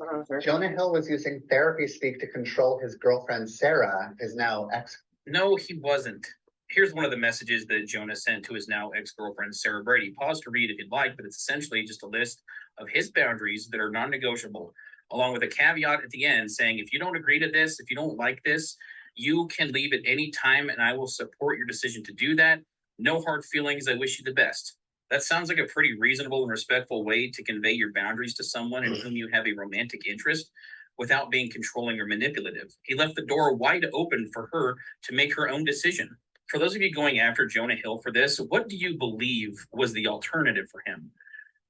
what I was reading. Jonah Hill was using therapy speak to control his girlfriend, Sarah, his now ex. No, he wasn't. Here's one of the messages that Jonah sent to his now ex-girlfriend, Sarah Brady. Pause to read if you'd like, but it's essentially just a list of his boundaries that are non-negotiable, along with a caveat at the end saying, if you don't agree to this, if you don't like this, you can leave at any time and I will support your decision to do that. No hard feelings. I wish you the best. That sounds like a pretty reasonable and respectful way to convey your boundaries to someone in whom you have a romantic interest without being controlling or manipulative. He left the door wide open for her to make her own decision. For those of you going after Jonah Hill for this, what do you believe was the alternative for him?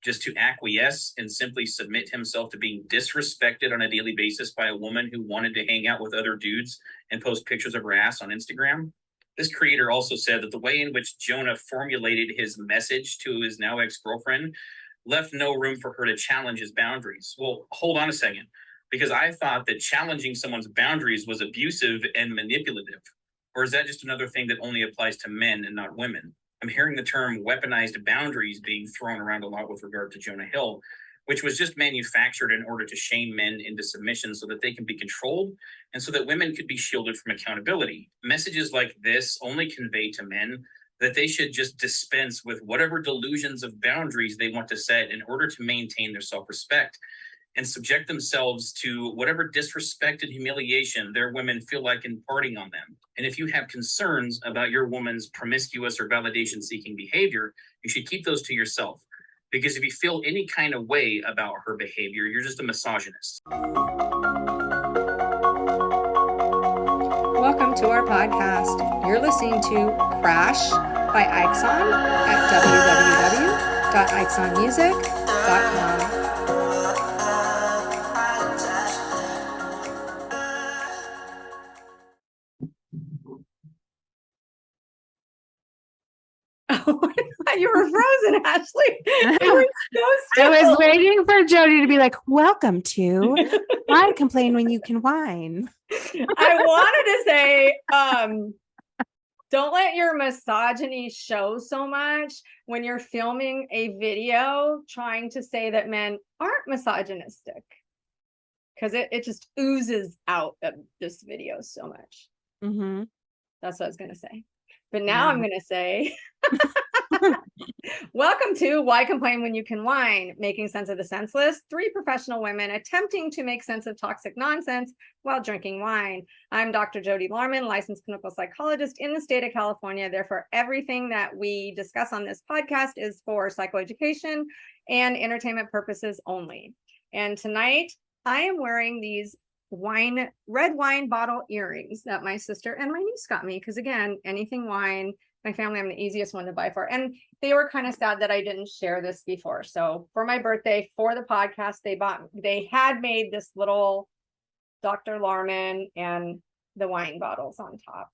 Just to acquiesce and simply submit himself to being disrespected on a daily basis by a woman who wanted to hang out with other dudes and post pictures of her ass on Instagram? This creator also said that the way in which Jonah formulated his message to his now ex-girlfriend left no room for her to challenge his boundaries. Well, hold on a second, because I thought that challenging someone's boundaries was abusive and manipulative. Or is that just another thing that only applies to men and not women? I'm hearing the term weaponized boundaries being thrown around a lot with regard to Jonah Hill, which was just manufactured in order to shame men into submission so that they can be controlled and so that women could be shielded from accountability. Messages like this only convey to men that they should just dispense with whatever delusions of boundaries they want to set in order to maintain their self-respect and subject themselves to whatever disrespect and humiliation their women feel like imparting on them. And if you have concerns about your woman's promiscuous or validation-seeking behavior, you should keep those to yourself. Because if you feel any kind of way about her behavior, you're just a misogynist. Welcome to our podcast. You're listening to Crash by Ixon at www.ixonmusic.com. You were frozen, Ashley. You were so still. I was waiting for Jody to be like, welcome to Why Complain When You Can Whine. I wanted to say, don't let your misogyny show so much when you're filming a video trying to say that men aren't misogynistic. Because it just oozes out of this video so much. Mm-hmm. That's what I was going to say. But now I'm going to say... Welcome to Why Complain When You Can Whine, making sense of the senseless. 3 professional women attempting to make sense of toxic nonsense while drinking wine. I'm Dr. Jody Larman, licensed clinical psychologist in the state of California. Therefore, everything that we discuss on this podcast is for psychoeducation and entertainment purposes only. And tonight, I am wearing these red wine bottle earrings that my sister and my niece got me. Because again, anything wine, my family, I'm the easiest one to buy for. And they were kind of sad that I didn't share this before. So for my birthday, for the podcast, they had made this little Dr. Larman and the wine bottles on top.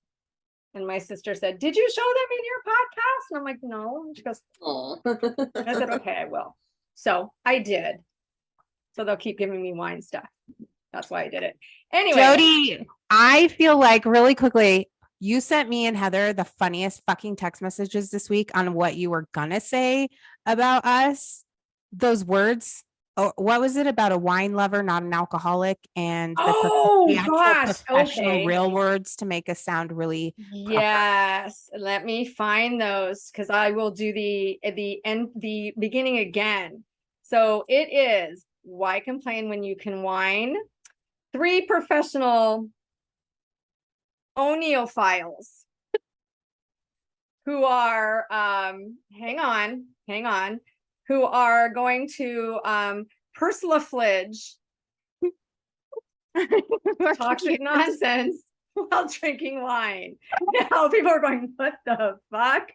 And my sister said, did you show them in your podcast? And I'm like, no. And she goes, oh. I said, okay, I will. So I did. So they'll keep giving me wine stuff. That's why I did it. Anyway. Jody, I feel like really quickly, you sent me and Heather the funniest fucking text messages this week on what you were gonna say about us. Those words. Oh, what was it about a wine lover, not an alcoholic? And the actual professional okay. real words to make us sound really yes. Proper. Let me find those because I will do the beginning again. So it is Why Complain When You Can Whine. 3 professional Oneophiles who are hang on, who are going to persiflage toxic nonsense while drinking wine. Now people are going, what the fuck?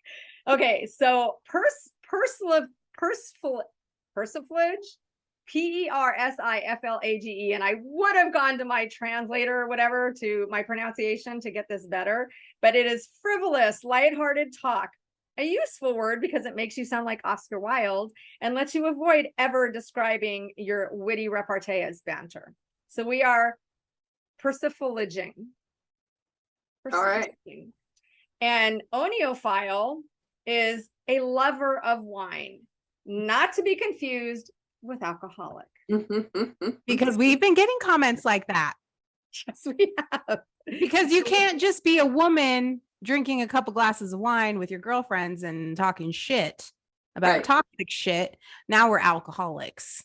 Okay, so persiflage, persiflage, and I would have gone to my translator or whatever to my pronunciation to get this better, but it is frivolous, lighthearted talk, a useful word because it makes you sound like Oscar Wilde and lets you avoid ever describing your witty repartee as banter. So we are persiflaging. All right. And oneophile is a lover of wine, not to be confused with alcoholic. because we've been getting comments like that. Yes, we have. Because you can't just be a woman drinking a couple glasses of wine with your girlfriends and talking shit about Right. toxic shit. Now we're alcoholics.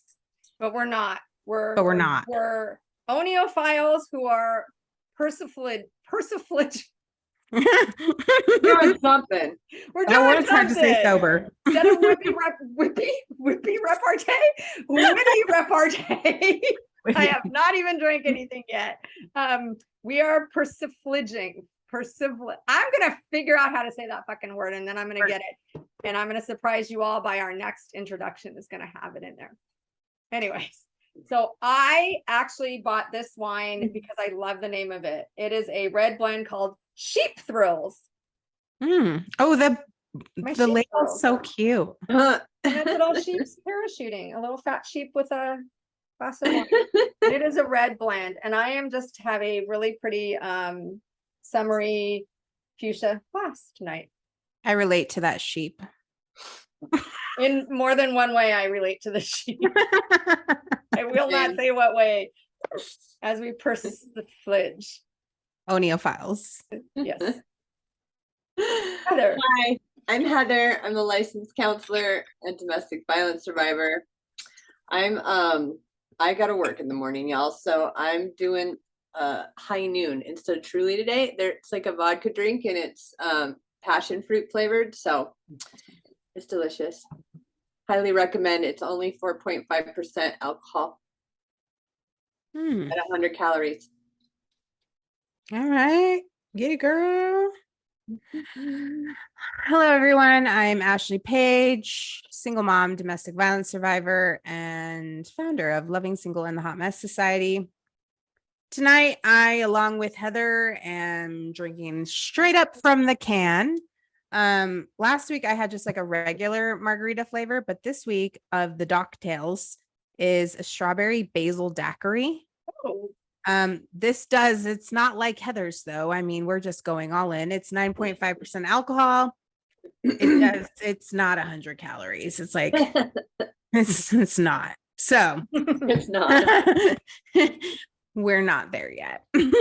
But we're not. But we're not. We're oneophiles who are persiflage. Doing something. We're That doing word's hard to say something. sober. Instead of whippy repartee. I have not even drank anything yet. We are persiflaging. I'm gonna figure out how to say that fucking word, and then I'm gonna get it. And I'm gonna surprise you all by our next introduction is gonna have it in there. Anyways, so I actually bought this wine because I love the name of it. It is a red blend called Sheep Thrills. Oh, the My the sheep label's thrills. so cute. And it's a little sheep's parachuting, a little fat sheep with a glass of wine. It is a red blend, and I am just have a really pretty summery fuchsia glass tonight. I relate to that sheep. In more than one way, I relate to the sheep. I will not say what way, as we persiflage. Oneophiles. Yes. Heather. Hi, I'm Heather. I'm a licensed counselor and domestic violence survivor. I gotta work in the morning, y'all. So I'm doing high noon instead of Truly today. It's like a vodka drink and it's passion fruit flavored. So it's delicious. Highly recommend. It's only 4.5% alcohol at 100 calories. All right. Get it, girl. Hello, everyone. I'm Ashley Page, single mom, domestic violence survivor, and founder of Loving Single and the Hot Mess Society. Tonight, I, along with Heather, am drinking straight up from the can. Last week I had just like a regular margarita flavor, but this week of the Docktails is a strawberry basil daiquiri. Oh. It's not like Heather's though. I mean, we're just going all in. It's 9.5% alcohol. It's not 100 calories. It's like it's not. So It's not. We're not there yet. And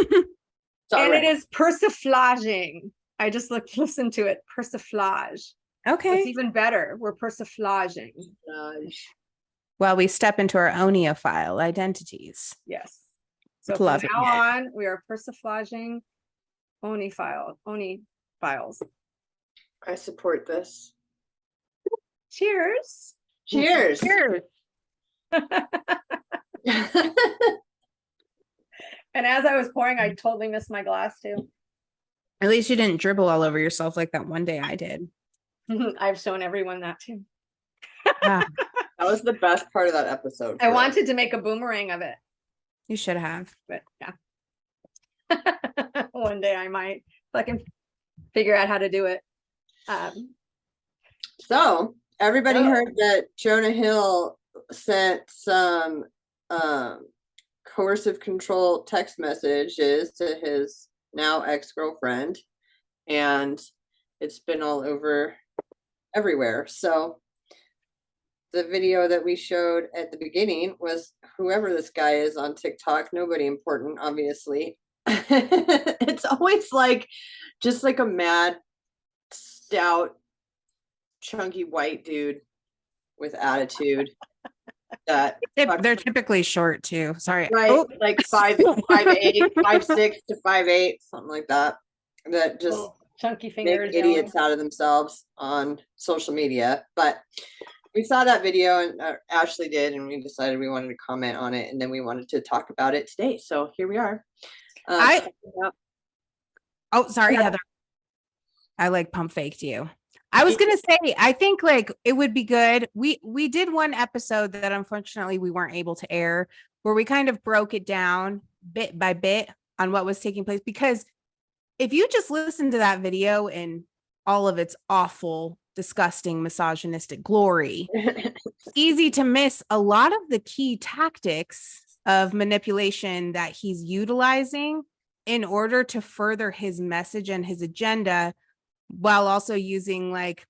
it is persiflaging. I just listened to it. Persiflage. Okay. It's even better. We're persiflaging. Well, we step into our oneophile identities. Yes. So Love from now on, we are persiflaging oniphiles. I support this. Cheers. Cheers. Cheers. And as I was pouring, I totally missed my glass too. At least you didn't dribble all over yourself like that one day I did. I've shown everyone that too. Ah, That was the best part of that episode. I wanted to make a boomerang of it, you should have. but yeah. One day I might, if I can figure out how to do it. So everybody heard that Jonah Hill sent some coercive control text messages to his now ex-girlfriend, and it's been all over everywhere. So the video that we showed at the beginning was whoever this guy is on TikTok, nobody important, obviously. It's always like just like a mad, stout, chunky white dude with attitude. That They're typically short too. Sorry. right, Oh, like 5'8", 5'6" to 5'8", something like that. That just Chunky fingers. make idiots out of themselves on social media. But we saw that video, and Ashley did, and we decided we wanted to comment on it, and then we wanted to talk about it today. So here we are. sorry, Heather. I like pump faked you. I was gonna say, I think like it would be good. We did one episode that unfortunately we weren't able to air, where we kind of broke it down bit by bit on what was taking place. Because if you just listen to that video in all of its awful, disgusting, misogynistic glory, it's easy to miss a lot of the key tactics of manipulation that he's utilizing in order to further his message and his agenda, while also using like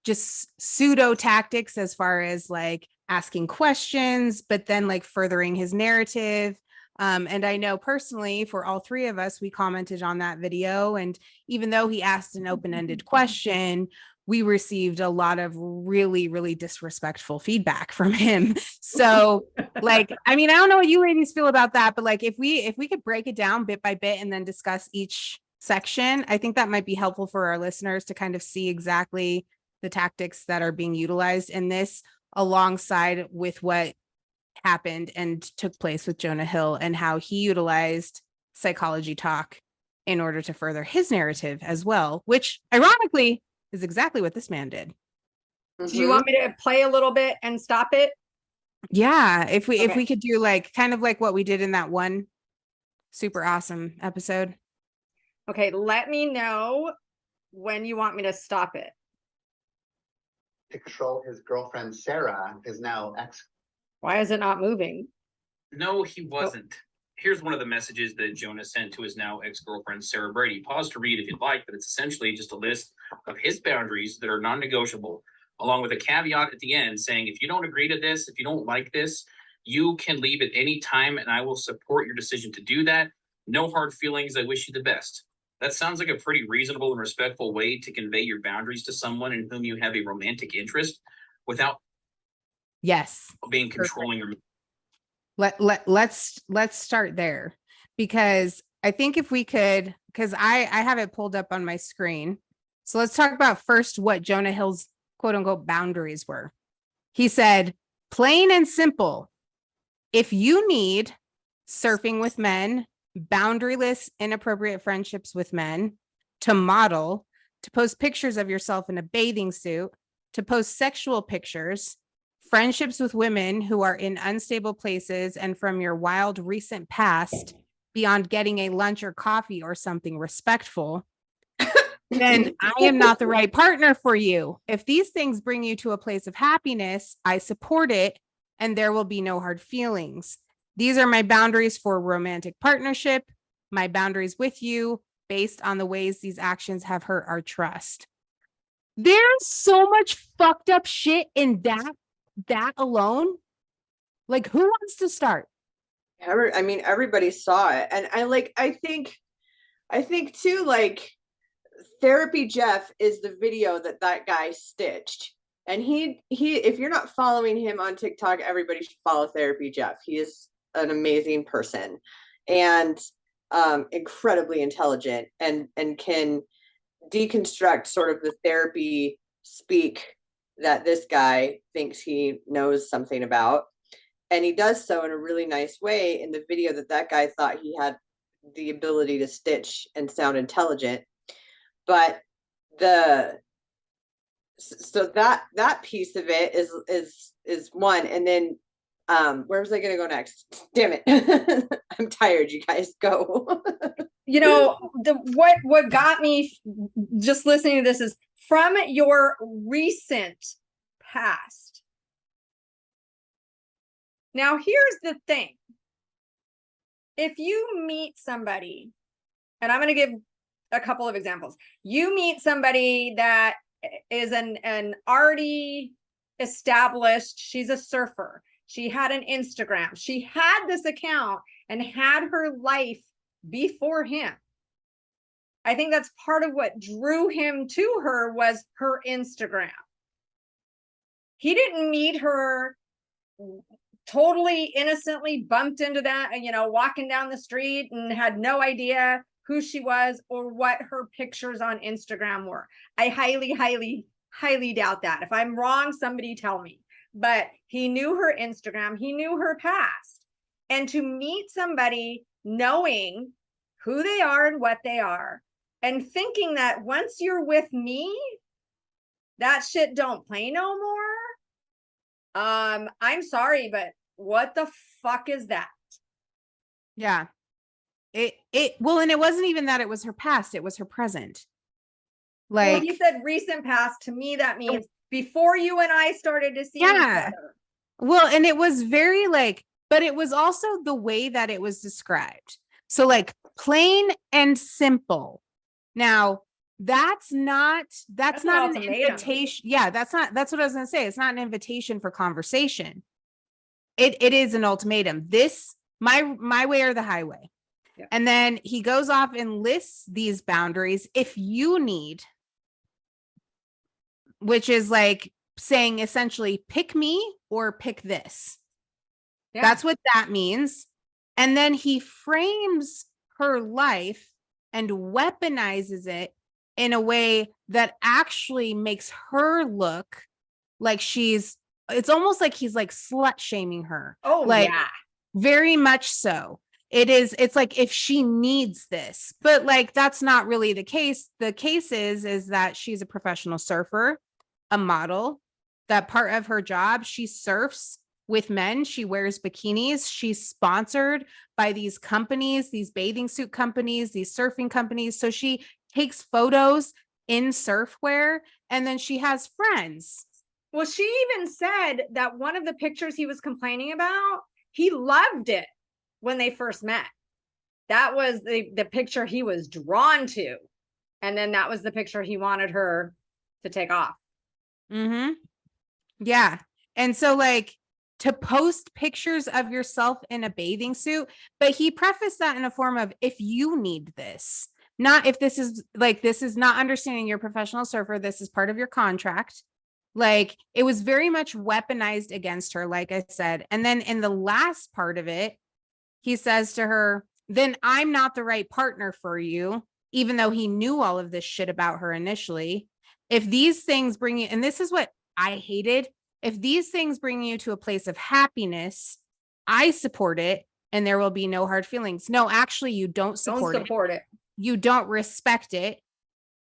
just pseudo tactics as far as like asking questions, but then like furthering his narrative. And I know personally for all three of us, we commented on that video. And even though he asked an open-ended question, we received a lot of really, really disrespectful feedback from him. So like, I mean, I don't know what you ladies feel about that, but like if we could break it down bit by bit and then discuss each section, I think that might be helpful for our listeners to kind of see exactly the tactics that are being utilized in this, alongside with what happened and took place with Jonah Hill and how he utilized psychology talk in order to further his narrative as well, which ironically is exactly what this man did. Do you want me to play a little bit and stop it? Yeah, if we could do like kind of like what we did in that one super awesome episode. Okay, let me know when you want me to stop it. To control his girlfriend Sarah, his now ex. Why is it not moving? No, he wasn't. Here's one of the messages that Jonah sent to his now ex-girlfriend, Sarah Brady. Pause to read if you'd like, but it's essentially just a list of his boundaries that are non-negotiable, along with a caveat at the end saying, if you don't agree to this, if you don't like this, you can leave at any time and I will support your decision to do that. No hard feelings. I wish you the best. That sounds like a pretty reasonable and respectful way to convey your boundaries to someone in whom you have a romantic interest without being controlling or let's start there, because I think if we could, because I have it pulled up on my screen. So let's talk about first what Jonah Hill's quote unquote boundaries were. He said, plain and simple, if you need surfing with men, boundaryless, inappropriate friendships with men, to model, to post pictures of yourself in a bathing suit, to post sexual pictures, friendships with women who are in unstable places and from your wild recent past beyond getting a lunch or coffee or something respectful, then I am not the right partner for you. If these things bring you to a place of happiness, I support it and there will be no hard feelings. These are my boundaries for romantic partnership, my boundaries with you based on the ways these actions have hurt our trust. There's so much fucked up shit in that alone. Like, who wants to start? I mean, everybody saw it. And I think too, like, Therapy Jeff is the video that guy stitched. And he, if you're not following him on TikTok, everybody should follow Therapy Jeff. He is an amazing person and incredibly intelligent and can deconstruct sort of the therapy speak that this guy thinks he knows something about. And he does so in a really nice way in the video that guy thought he had the ability to stitch and sound intelligent. But so that piece of it is one. And then where was I going to go next? Damn it. I'm tired. You guys go. You know, what got me just listening to this is from your recent past. Now, here's the thing. If you meet somebody, and I'm going to give a couple of examples. You meet somebody that is an already established, she's a surfer. She had an Instagram. She had this account and had her life before him. I think that's part of what drew him to her was her Instagram. He didn't meet her totally innocently, bumped into that, walking down the street and had no idea who she was or what her pictures on Instagram were. I highly, highly, highly doubt that. If I'm wrong, somebody tell me. But he knew her Instagram. He knew her past. And to meet somebody knowing who they are and what they are, and thinking that once you're with me, that shit don't play no more. I'm sorry, but what the fuck is that? Yeah. Well, and it wasn't even that it was her past, it was her present. Like, well, he said recent past. To me, that means before you and I started to see each other. Well, and it was very but it was also the way that it was described. So like plain and simple. Now, that's not That's an not an ultimatum. invitation. Yeah, that's what I was gonna say. It's not an invitation for conversation. It is an ultimatum. This my way or the highway. Yeah. And then he goes off and lists these boundaries. If you need, which is like saying essentially pick me or pick this. Yeah. That's what that means. And then he frames her life and weaponizes it in a way that actually makes her look like it's almost like he's like slut shaming her. Oh, like, yeah. very much so. It's like if she needs this, but like that's not really the case. The case is that she's a professional surfer, a model, that part of her job, she surfs with men, she wears bikinis, she's sponsored by these companies, these bathing suit companies, these surfing companies. So she takes photos in surfwear, and then she has friends. Well, she even said that one of the pictures he was complaining about, he loved it when they first met. That was the picture he was drawn to. And then that was the picture he wanted her to take off. Mm-hmm. Yeah. And so like to post pictures of yourself in a bathing suit, but he prefaced that in a form of if you need this, not if this is not understanding you're a professional surfer. This is part of your contract. Like it was very much weaponized against her, like I said. And then in the last part of it, he says to her, then I'm not the right partner for you, even though he knew all of this shit about her initially. If these things bring you, and this is what I hated, if these things bring you to a place of happiness, I support it and there will be no hard feelings. No, actually, you don't support it. You don't respect it.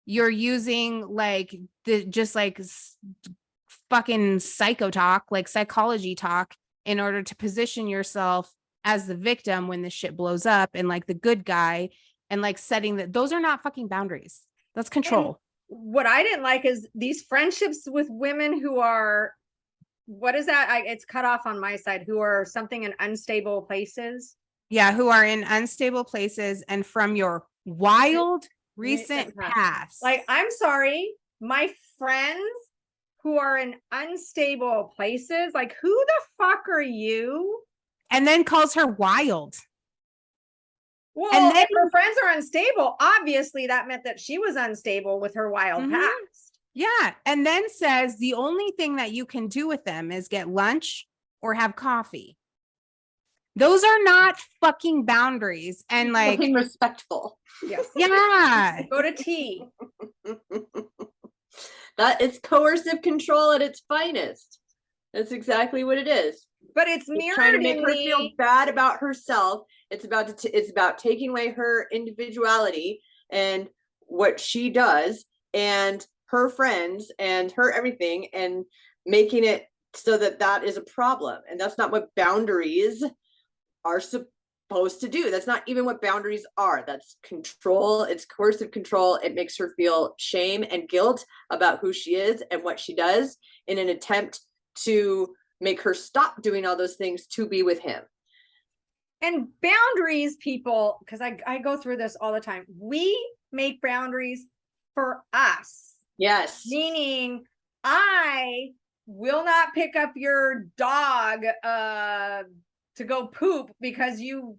You're using like fucking psycho talk, like psychology talk, in order to position yourself as the victim when the shit blows up and like the good guy, and like setting that those are not fucking boundaries. That's control. And what I didn't like is these friendships with women who are, what is that? It's cut off on my side, who are something in unstable places. Yeah, who are in unstable places and from your wild recent past. Like, I'm sorry, my friends who are in unstable places, like who the fuck are you? And then calls her wild. Well, and then if her friends are unstable, obviously that meant that she was unstable with her wild past. Yeah. And then says the only thing that you can do with them is get lunch or have coffee. Those are not fucking boundaries. And like being respectful. Yes. Yeah. Go to tea. That it's coercive control at its finest. That's exactly what it is. But it's trying to make her feel bad about herself. It's about taking away her individuality and what she does and her friends and her everything, and making it so that is a problem. And that's not what boundaries are supposed to do. That's not even what boundaries are. That's control. It's coercive control. It makes her feel shame and guilt about who she is and what she does in an attempt to make her stop doing all those things to be with him. And boundaries, people, because I go through this all the time. We make boundaries for us. Yes. Meaning I will not pick up your dog to go poop because you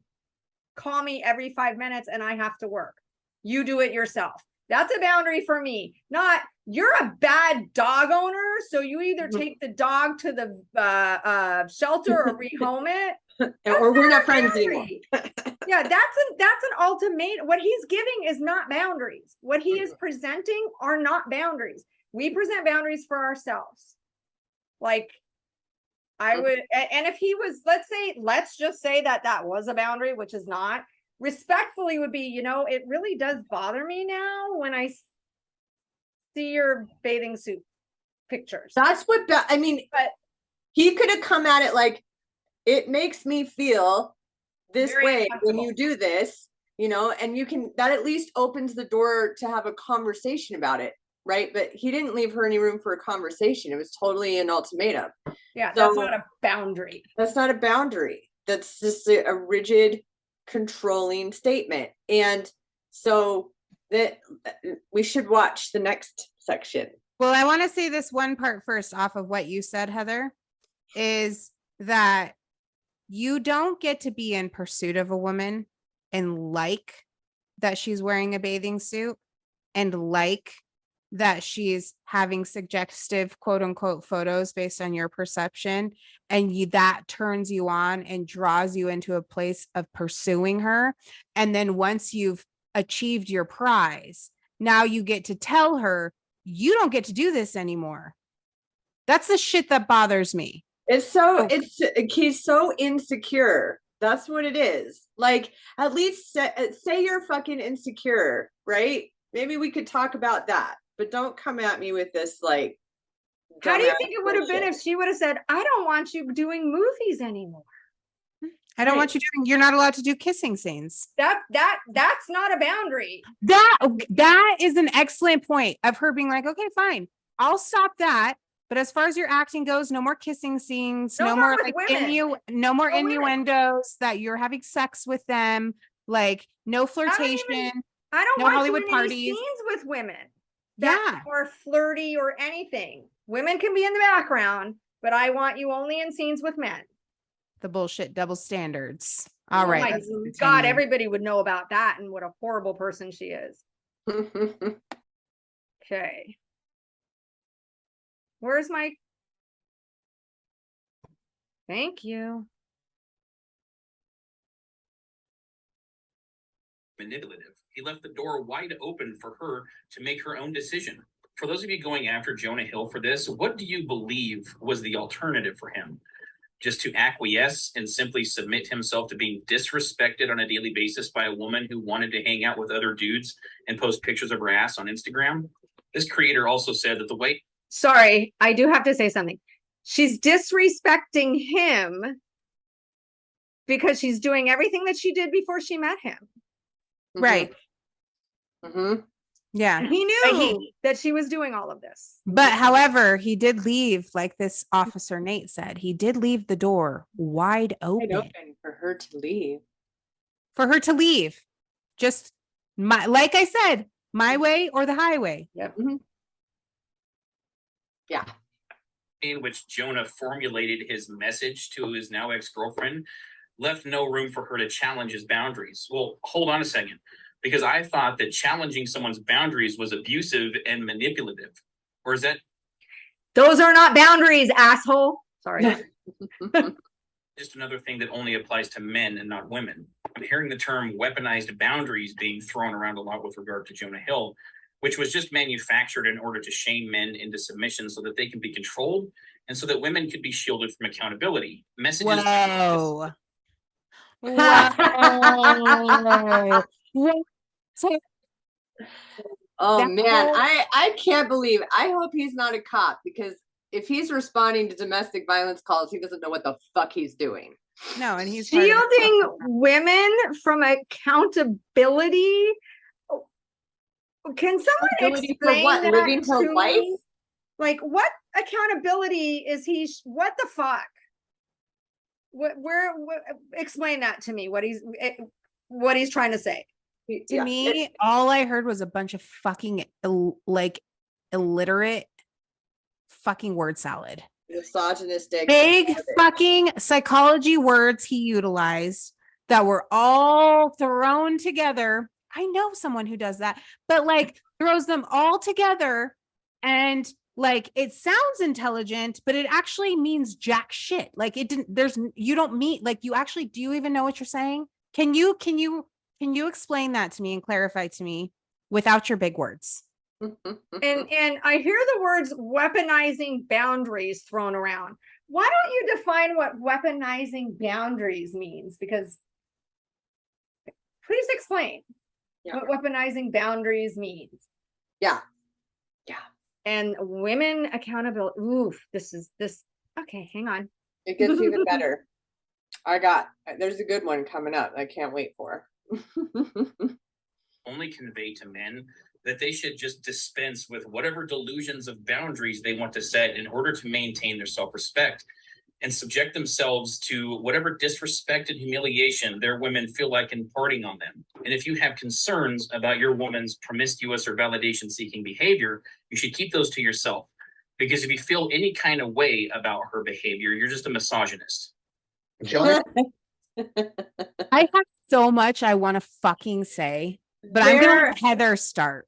call me every 5 minutes and I have to work. You do it yourself. That's a boundary for me. Not you're a bad dog owner, so you either take the dog to the shelter or rehome it, or we're not friends anymore. Yeah, that's an ultimatum. What he's giving is not boundaries. What he is presenting are not boundaries. We present boundaries for ourselves. Like I would, and if he was, let's just say that was a boundary, which is not. Respectfully would be, it really does bother me now when I see your bathing suit pictures. That's what, but he could have come at it like, it makes me feel this way when you do this, and that at least opens the door to have a conversation about it. Right. But he didn't leave her any room for a conversation. It was totally an ultimatum. Yeah. So, that's not a boundary. That's not a boundary. That's just a rigid, controlling statement. And so that we should watch the next section. Well, I want to say this one part first off of what you said, Heather, is that you don't get to be in pursuit of a woman and like that she's wearing a bathing suit and like that she's having suggestive quote unquote photos based on your perception. And that turns you on and draws you into a place of pursuing her. And then once you've achieved your prize, now you get to tell her, you don't get to do this anymore. That's the shit that bothers me. He's so insecure. That's what it is. Like, at least say you're fucking insecure, right? Maybe we could talk about that, but don't come at me with this, like, how do you think it would have been if she would have said, I don't want you doing movies anymore? I don't want you doing, you're not allowed to do kissing scenes. That's not a boundary. That is an excellent point of her being like, okay, fine, I'll stop that. But as far as your acting goes, no more kissing scenes, no more like no more innuendos that you're having sex with them, like no flirtation. I don't no want Hollywood you in parties. any scenes with women that are flirty or anything. Women can be in the background, but I want you only in scenes with men. The bullshit double standards. All right. My God, everybody would know about that and what a horrible person she is. Okay. Where's my... Thank you. Manipulative. He left the door wide open for her to make her own decision. For those of you going after Jonah Hill for this, what do you believe was the alternative for him? Just to acquiesce and simply submit himself to being disrespected on a daily basis by a woman who wanted to hang out with other dudes and post pictures of her ass on Instagram? This creator also said that the way... Sorry, I do have to say something. She's disrespecting him because she's doing everything that she did before she met him. Right. Yeah. And he knew that she was doing all of this. But however, he did leave, like this officer Nate said, he did leave the door wide open for her to leave. For her to leave. Just like I said, my way or the highway. Yep. Yeah. In which Jonah formulated his message to his now ex-girlfriend left no room for her to challenge his boundaries. Well, hold on a second, because I thought that challenging someone's boundaries was abusive and manipulative. Or is that? Those are not boundaries, asshole. Sorry. Just another thing that only applies to men and not women. I'm hearing the term weaponized boundaries being thrown around a lot with regard to Jonah Hill, which was just manufactured in order to shame men into submission so that they can be controlled and so that women could be shielded from accountability. Messages. Whoa. Oh man, I can't believe. I hope he's not a cop, because if he's responding to domestic violence calls, he doesn't know what the fuck he's doing. No, and he's shielding women from accountability. Can someone explain for what? that Living to her life? me? Like, what accountability is he? What the fuck? Where explain that to me. What he's trying to say. To me, all I heard was a bunch of fucking illiterate fucking word salad. Misogynistic. Big fucking psychology words he utilized that were all thrown together. I know someone who does that, but like throws them all together and like it sounds intelligent, but it actually means jack shit. Like it didn't, you don't mean, like you actually, do you even know what you're saying? Can you explain that to me and clarify to me without your big words? And I hear the words weaponizing boundaries thrown around. Why don't you define what weaponizing boundaries means? Because please explain what weaponizing boundaries means. Yeah. And women accountability. Oof, this. Okay, hang on. It gets even better. There's a good one coming up. I can't wait for. Only convey to men that they should just dispense with whatever delusions of boundaries they want to set in order to maintain their self-respect and subject themselves to whatever disrespect and humiliation their women feel like imparting on them. And if you have concerns about your woman's promiscuous or validation seeking behavior, you should keep those to yourself. Because if you feel any kind of way about her behavior, you're just a misogynist. Jonah, I have so much I want to fucking say, but I'm gonna let Heather start.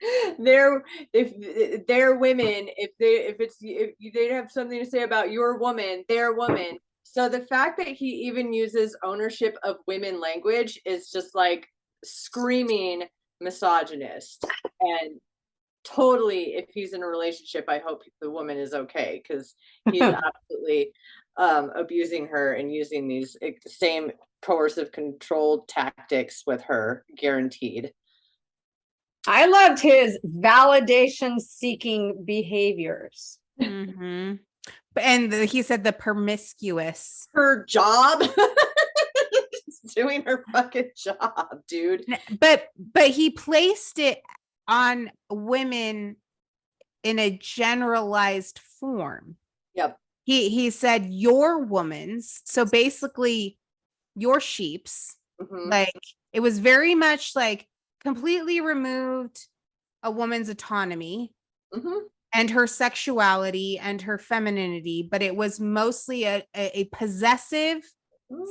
if they're women, if they have something to say about your woman, they're woman. So the fact that he even uses ownership of women language is just like screaming misogynist. And totally, if he's in a relationship, I hope the woman is okay, because he's absolutely abusing her and using these same coercive controlled tactics with her, guaranteed. I loved his validation seeking behaviors. Mm-hmm. And he said the promiscuous. Her job. She's doing her fucking job, dude. But he placed it on women in a generalized form. Yep. He said your woman's, so basically your sheep's. Mhm. Like it was very much like completely removed a woman's autonomy Mhm. and her sexuality and her femininity, but it was mostly a possessive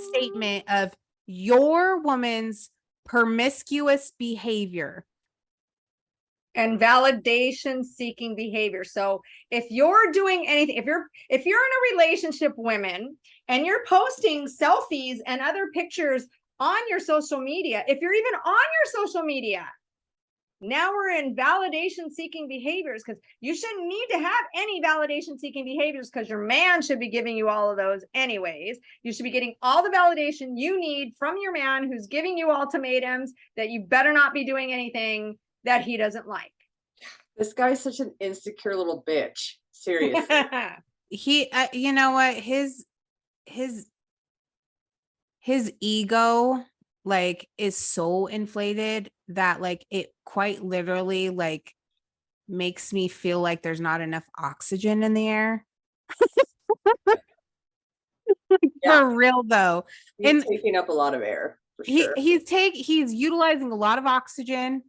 statement of your woman's promiscuous behavior And validation seeking behavior. So if you're doing anything, if you're in a relationship, women, and you're posting selfies and other pictures on your social media, if you're even on your social media, now we're in validation seeking behaviors, because you shouldn't need to have any validation seeking behaviors, because your man should be giving you all of those anyways. You should be getting all the validation you need from your man, who's giving you ultimatums that you better not be doing anything that he doesn't like. This guy's such an insecure little bitch. Seriously. he you know what, his ego like is so inflated that like it quite literally like makes me feel like there's not enough oxygen in the air. Yeah. For real though. He's And taking up a lot of air, for sure. he's utilizing a lot of oxygen.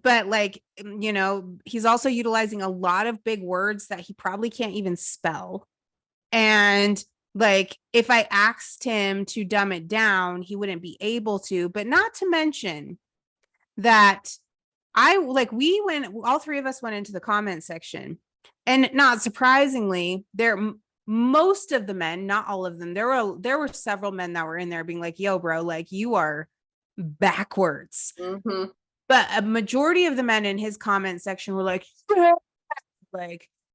But like, you know, he's also utilizing a lot of big words that he probably can't even spell. And like, if I asked him to dumb it down, he wouldn't be able to. But not to mention that we went, all three of us went into the comment section, and not surprisingly, most of the men, not all of them, there were several men that were in there being like, yo, bro, like you are backwards. Mhm. But a majority of the men in his comment section were like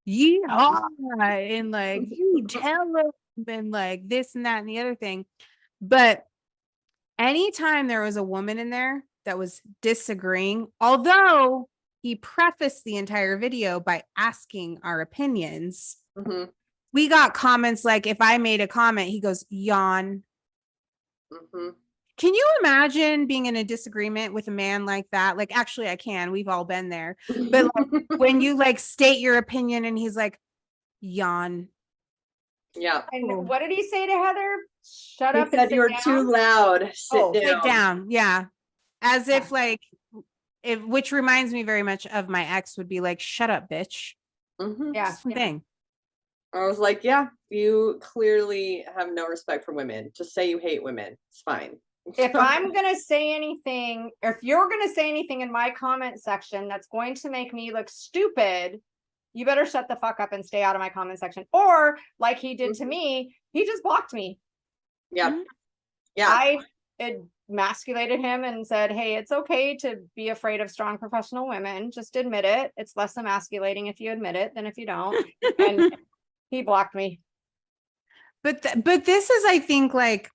yeehaw, and like you tell them, and like this and that and the other thing. But anytime there was a woman in there that was disagreeing, although he prefaced the entire video by asking our opinions, Mhm. we got comments like, if I made a comment, he goes, yawn. Mhm. Can you imagine being in a disagreement with a man like that? Like, actually, I can. We've all been there. But like, when you like state your opinion and he's like, yawn. Yeah. And what did he say to Heather? Shut He up and said sit you're down? too loud. Sit down. Sit down. Yeah. As if like, which reminds me very much of my ex would be like, shut up, bitch. Mhm. Yeah. Same thing. I was like, yeah, you clearly have no respect for women. Just say you hate women. It's fine. If I'm going to say anything, if you're going to say anything in my comment section that's going to make me look stupid, you better shut the fuck up and stay out of my comment section. Or like he did to me, he just blocked me. Yep. Mhm. Yeah. I emasculated him and said, hey, it's okay to be afraid of strong professional women. Just admit it. It's less emasculating if you admit it than if you don't. And he blocked me. But this is, I think, like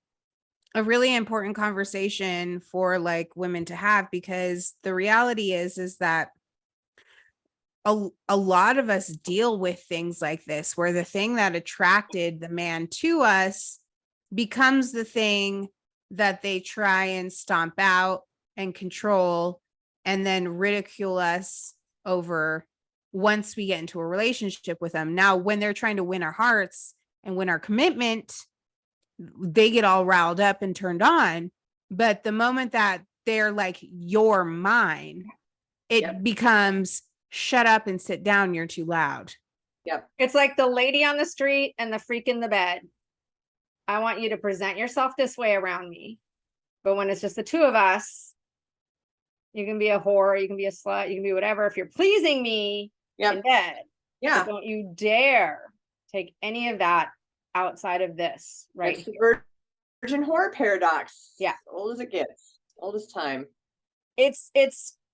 a really important conversation for like women to have, because the reality is that a lot of us deal with things like this, where the thing that attracted the man to us becomes the thing that they try and stomp out and control and then ridicule us over once we get into a relationship with them. Now, when they're trying to win our hearts and win our commitment, they get all riled up and turned on. But the moment that they're like, you're mine, it Yep. becomes shut up and sit down. You're too loud. It's like the lady on the street and the freak in the bed. I want you to present yourself this way around me. But when it's just the two of us, you can be a whore, you can be a slut, you can be whatever. If you're pleasing me in bed, Yeah. but don't you dare take any of that outside of this, right? It's the virgin whore paradox. Yeah. Old as it gets, old as time. It's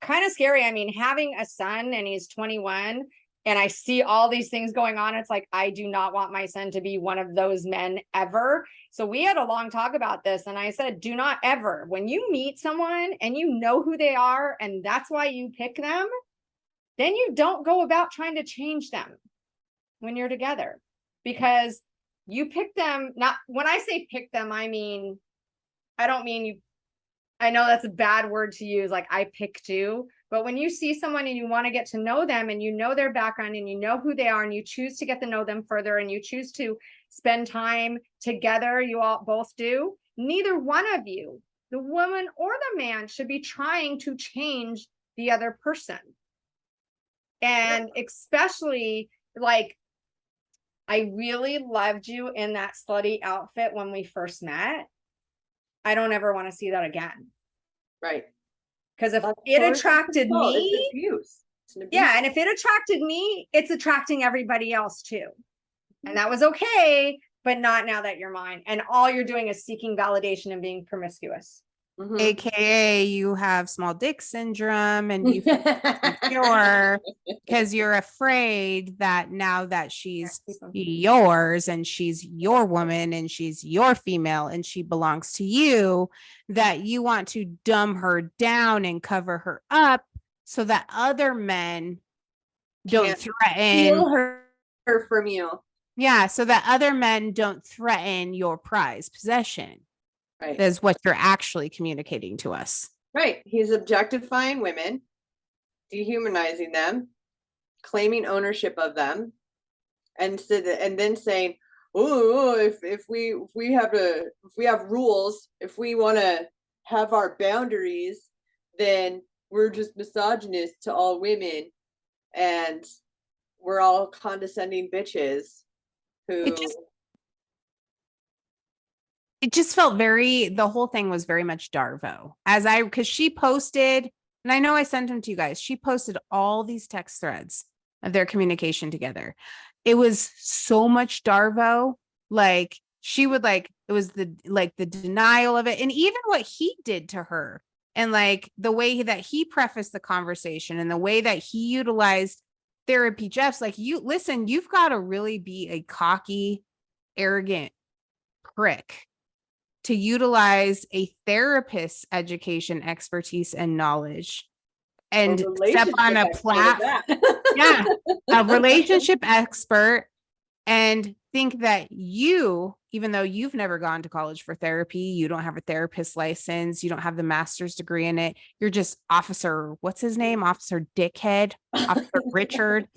kind of scary. I mean, having a son and he's 21 and I see all these things going on. It's like, I do not want my son to be one of those men ever. So we had a long talk about this. And I said, do not ever, when you meet someone and you know who they are, and that's why you pick them, then you don't go about trying to change them when you're together, because you pick them. Not when I say pick them, I don't mean you. I know that's a bad word to use, like I picked you, but when you see someone and you want to get to know them and you know their background and you know who they are and you choose to get to know them further and you choose to spend time together, you all both do, neither one of you, the woman or the man, should be trying to change the other person. And especially, like, I really loved you in that slutty outfit when we first met. I don't ever want to see that again. Right. Because if it attracted me, it's abuse. It's an abuse. yeah, and if it attracted me, it's attracting everybody else too. And that was okay, but not now that you're mine. And all you're doing is seeking validation and being promiscuous. Mhm. AKA you have small dick syndrome and you feel insecure because you're afraid that now that she's yours and she's your woman and she's your female and she belongs to you, that you want to dumb her down and cover her up so that other men don't Can't threaten steal her from you. Yeah, so that other men don't threaten your prized possession. Right. Is what you're actually communicating to us. Right. He's objectifying women, dehumanizing them, claiming ownership of them, and then saying, "Oh, if we have rules, if we want to have our boundaries, then we're just misogynist to all women, and we're all condescending bitches who." It just felt the whole thing was very much Darvo. Because she posted, and I know I sent them to you guys, she posted all these text threads of their communication together. It was so much Darvo. Like she would it was the denial of it. And even what he did to her and like the way that he prefaced the conversation and the way that he utilized therapy Jeff's like, you've got to really be a cocky, arrogant prick to utilize a therapist's education, expertise, and knowledge and step on a platform. Yeah, a relationship expert, and think that even though you've never gone to college for therapy, you don't have a therapist license, you don't have the master's degree in it, you're just what's his name? Officer Dickhead, Officer Richard.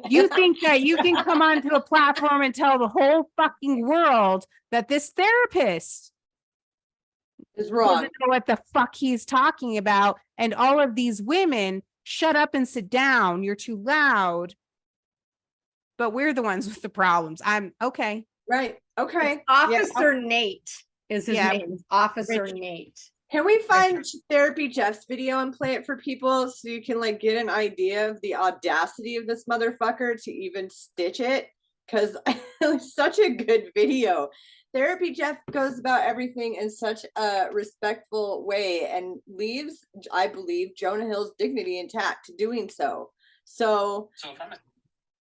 You think that you can come onto a platform and tell the whole fucking world that this therapist is wrong. Doesn't know what the fuck he's talking about, and all of these women shut up and sit down. You're too loud. But we're the ones with the problems. I'm okay. Right. Okay. It's Officer Nate is his name. Officer Rich. Nate. Can we find Therapy Jeff's video and play it for people so you can like get an idea of the audacity of this motherfucker to even stitch it? Because it was such a good video. Therapy Jeff goes about everything in such a respectful way and leaves, I believe, Jonah Hill's dignity intact doing so.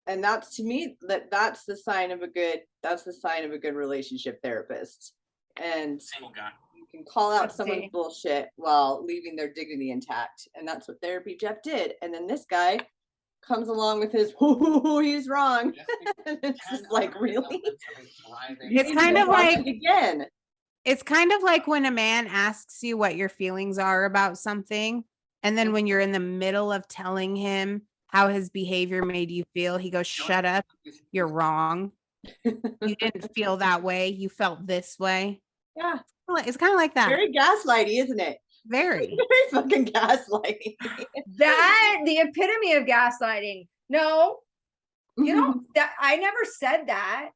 And that's, to me, that's the sign of a good relationship therapist. And Single guy. you can call out someone's bullshit while leaving their dignity intact. And that's what Therapy Jeff did. And then this guy comes along with his, he's wrong. And it's just like, really? It's kind of like, again. It's kind of like when a man asks you what your feelings are about something. And then when you're in the middle of telling him how his behavior made you feel, he goes, shut up, you're wrong. You didn't feel that way. You felt this way. Yeah. It's kind of like that. Very gaslighty, isn't it? Very. Very fucking gaslighty. That the epitome of gaslighting. No, you know, that I never said that.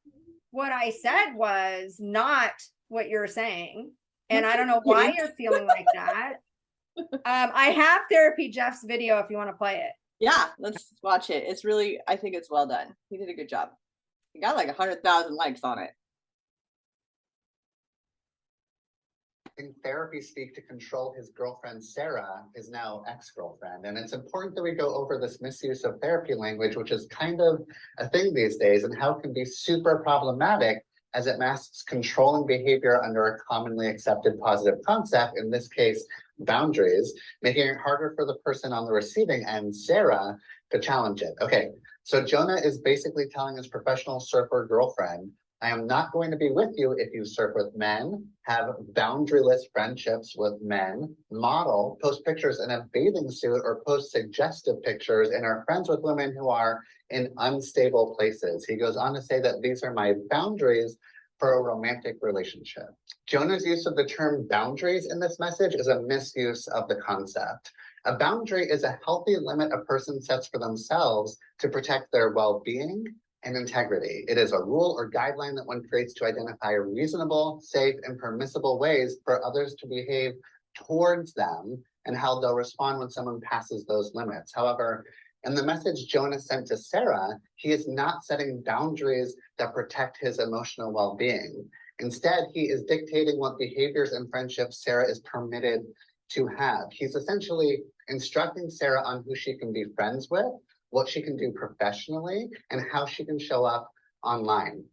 What I said was not what you're saying. And I don't know why you're feeling like that. I have Therapy Jeff's video if you want to play it. Yeah, let's watch it. It's really, I think it's well done. He did a good job. He got like 100,000 likes on it. In therapy speak to control his girlfriend Sarah, his now ex-girlfriend. And it's important that we go over this misuse of therapy language, which is kind of a thing these days, and how it can be super problematic as it masks controlling behavior under a commonly accepted positive concept, in this case, boundaries, making it harder for the person on the receiving end, Sarah, to challenge it. Okay, so Jonah is basically telling his professional surfer girlfriend, I am not going to be with you if you surf with men, have boundaryless friendships with men, model, post pictures in a bathing suit, or post suggestive pictures, and are friends with women who are in unstable places. He goes on to say that these are my boundaries for a romantic relationship. Jonah's use of the term boundaries in this message is a misuse of the concept. A boundary is a healthy limit a person sets for themselves to protect their well-being and integrity. It is a rule or guideline that one creates to identify reasonable, safe, and permissible ways for others to behave towards them and how they'll respond when someone passes those limits. However, in the message Jonah sent to Sarah, he is not setting boundaries that protect his emotional well-being. Instead, he is dictating what behaviors and friendships Sarah is permitted to have. He's essentially instructing Sarah on who she can be friends with, what she can do professionally, and how she can show up online.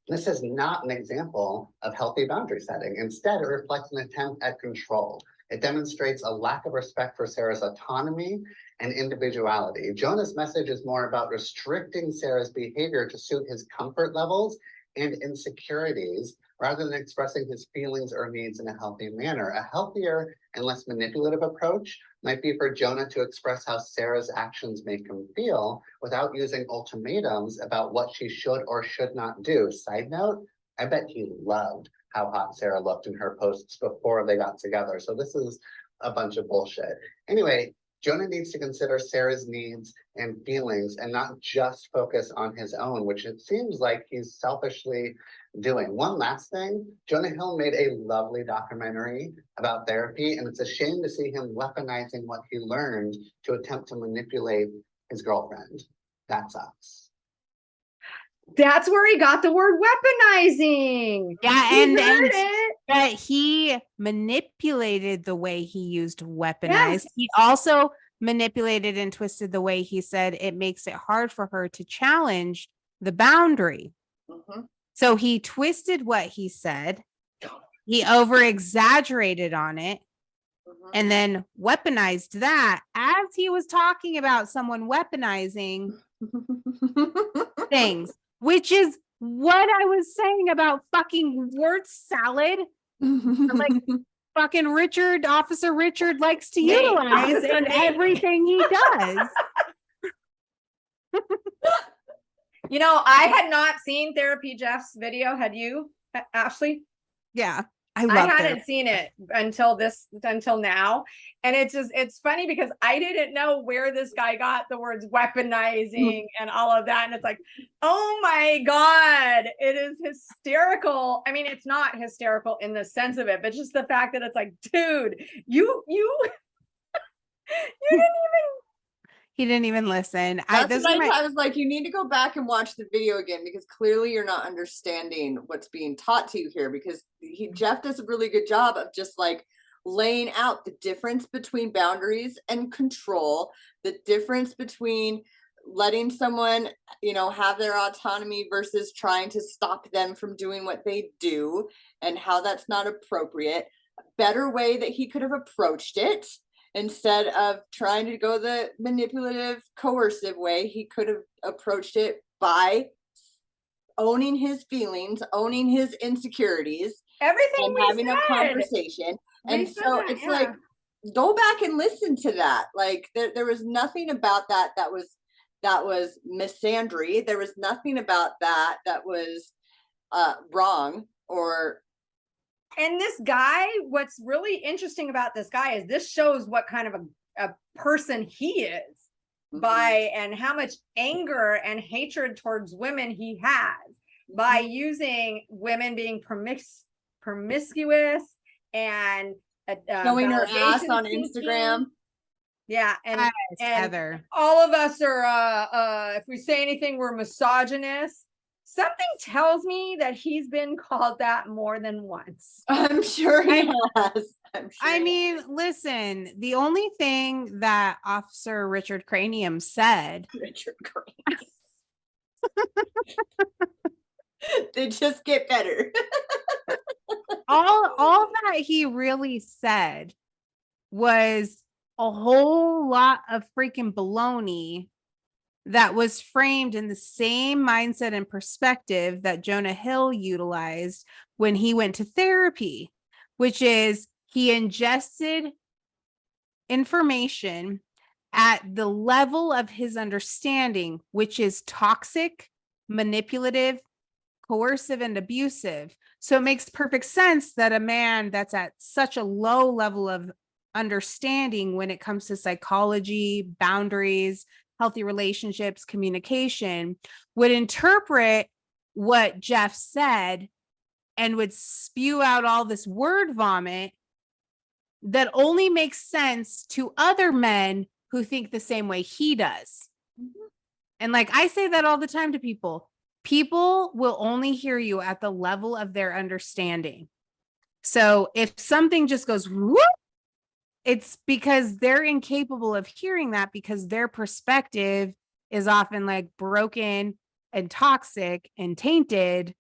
This is not an example of healthy boundary setting. Instead, it reflects an attempt at control. It demonstrates a lack of respect for Sarah's autonomy and individuality. Jonah's message is more about restricting Sarah's behavior to suit his comfort levels and insecurities, rather than expressing his feelings or needs in a healthy manner. A healthier and less manipulative approach might be for Jonah to express how Sarah's actions make him feel without using ultimatums about what she should or should not do. Side note, I bet he loved how hot Sarah looked in her posts before they got together. So this is a bunch of bullshit. Anyway, Jonah needs to consider Sarah's needs and feelings and not just focus on his own, which it seems like he's selfishly doing. One last thing, Jonah Hill made a lovely documentary about therapy, and it's a shame to see him weaponizing what he learned to attempt to manipulate his girlfriend. That sucks. That's where he got the word weaponizing. Yeah, He and heard it. that he manipulated the way he used weaponized. Yes. He also manipulated and twisted the way he said it makes it hard for her to challenge the boundary. So he twisted what he said. He over exaggerated on it and then weaponized that as he was talking about someone weaponizing things, which is what I was saying about fucking word salad. Like fucking Officer Richard likes to utilize in everything he does. You know, I had not seen Therapy Jeff's video. Had you, Ashley? Yeah. I hadn't seen it until now. And it's funny because I didn't know where this guy got the words weaponizing and all of that. And it's like, oh my God, it is hysterical. I mean, it's not hysterical in the sense of it, but just the fact that it's like, dude, you didn't even. He didn't even listen. I was like, you need to go back and watch the video again, because clearly you're not understanding what's being taught to you here, because Jeff does a really good job of just like laying out the difference between boundaries and control, the difference between letting someone, have their autonomy versus trying to stop them from doing what they do, and how that's not appropriate. A better way that he could have approached it, instead of trying to go the manipulative, coercive way, he could have approached it by owning his feelings, owning his insecurities, everything, and having a conversation. And so it's like, go back and listen to that. Like there was nothing about that was misandry. There was nothing about that was wrong or And this guy, what's really interesting about this guy is this shows what kind of a person he is by, and how much anger and hatred towards women he has by using women being promiscuous and Showing her ass validation on seeking. Instagram. Yeah, and Heather. all of us are if we say anything, we're misogynist. Something tells me that he's been called that more than once. I'm sure he has. I mean, listen, the only thing that Officer Richard Cranium said, Richard Cranium. They just get better. all that he really said was a whole lot of freaking baloney that was framed in the same mindset and perspective that Jonah Hill utilized when he went to therapy, which is he ingested information at the level of his understanding, which is toxic, manipulative, coercive, and abusive. So it makes perfect sense that a man that's at such a low level of understanding when it comes to psychology, boundaries, healthy relationships, communication, would interpret what Jeff said and would spew out all this word vomit that only makes sense to other men who think the same way he does. Mm-hmm. And like I say that all the time to people, people will only hear you at the level of their understanding. So if something just goes whoop, it's because they're incapable of hearing that because their perspective is often like broken and toxic and tainted,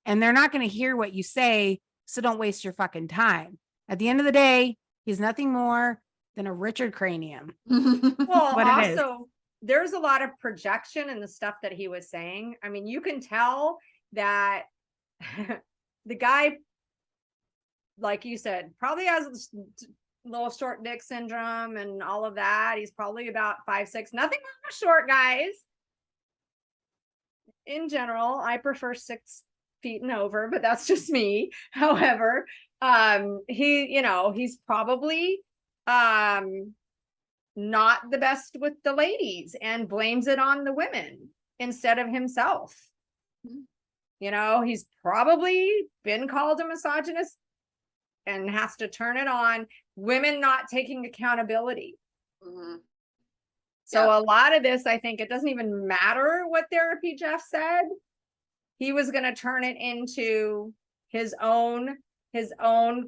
and they're not going to hear what you say. So don't waste your fucking time. At the end of the day, he's nothing more than a Richard Cranium. Well, also, there's a lot of projection in the stuff that he was saying. I mean, you can tell that the guy, like you said, probably has little short dick syndrome and all of that. He's probably about 5'6". Nothing wrong with short guys. In general, I prefer 6 feet and over, but that's just me. However, he's probably not the best with the ladies and blames it on the women instead of himself. He's probably been called a misogynist and has to turn it on women not taking accountability. Mm-hmm. So a lot of this, I think it doesn't even matter what therapy Jeff said. He was going to turn it into his own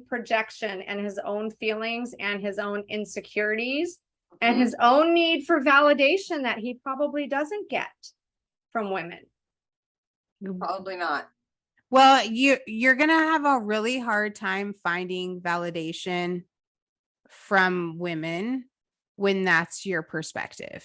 projection and his own feelings and his own insecurities and his own need for validation that he probably doesn't get from women. Probably not. Well, you're going to have a really hard time finding validation from women when that's your perspective.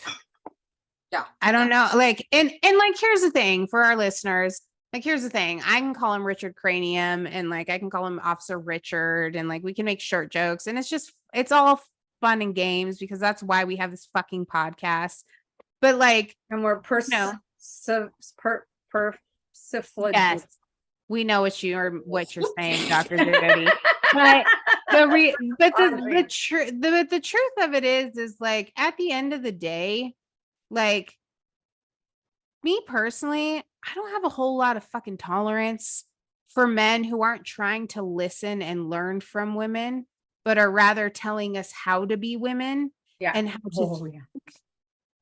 Yeah. I don't know. Like, and like, here's the thing for our listeners. Like, here's the thing. I can call him Richard Cranium and like, I can call him Officer Richard and like, we can make short jokes and it's all fun and games because that's why we have this fucking podcast. But like, and we're yes, we know what you're saying, Dr. Jody. But the truth of it is like at the end of the day, like me personally, I don't have a whole lot of fucking tolerance for men who aren't trying to listen and learn from women, but are rather telling us how to be women and how to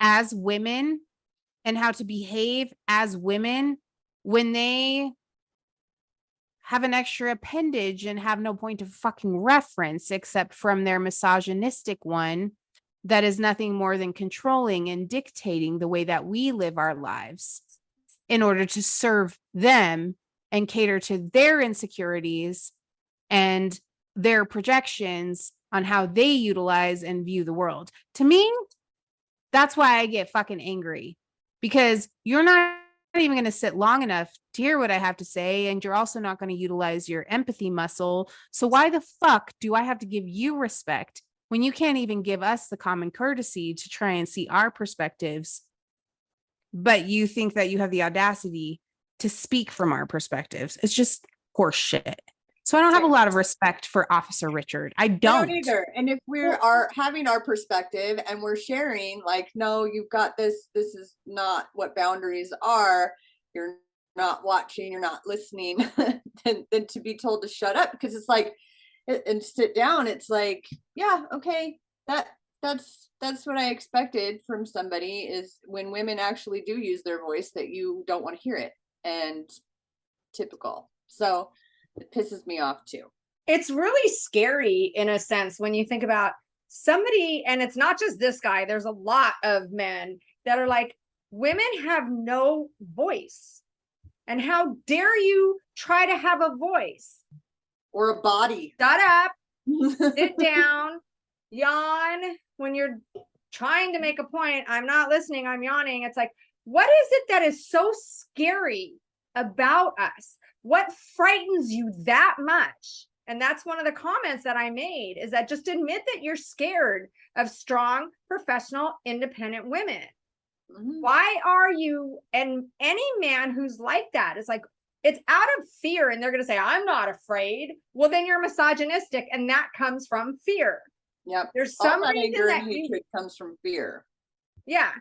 as women and how to behave as women when they have an extra appendage and have no point of fucking reference except from their misogynistic one that is nothing more than controlling and dictating the way that we live our lives in order to serve them and cater to their insecurities and their projections on how they utilize and view the world. To me, that's why I get fucking angry because you're not even going to sit long enough to hear what I have to say. And you're also not going to utilize your empathy muscle. So why the fuck do I have to give you respect when you can't even give us the common courtesy to try and see our perspectives, but you think that you have the audacity to speak from our perspectives? It's just horse shit. So I don't have a lot of respect for Officer Richard. I I don't. don't either. And if we are having our perspective and we're sharing, like, no, you've got this, this is not what boundaries are, you're not watching, you're not listening, then to be told to shut up, because it's like, and sit down, it's like, yeah, okay, that's what I expected from somebody, is when women actually do use their voice, that you don't want to hear it. And typical. So it pisses me off too. It's really scary in a sense when you think about somebody, and it's not just this guy, there's a lot of men that are like, women have no voice. And how dare you try to have a voice or a body? Shut up, sit down, yawn when you're trying to make a point. I'm not listening, I'm yawning. It's like, what is it that is so scary about us? What frightens you that much? And that's one of the comments that I made, is that just admit that you're scared of strong, professional, independent women. Mhm. Why are you? And any man who's like that is like, it's out of fear, and they're going to say, I'm not afraid. Well, then you're misogynistic, and that comes from fear. Yep. There's All some that reason anger and that you, hatred comes from fear. yeah.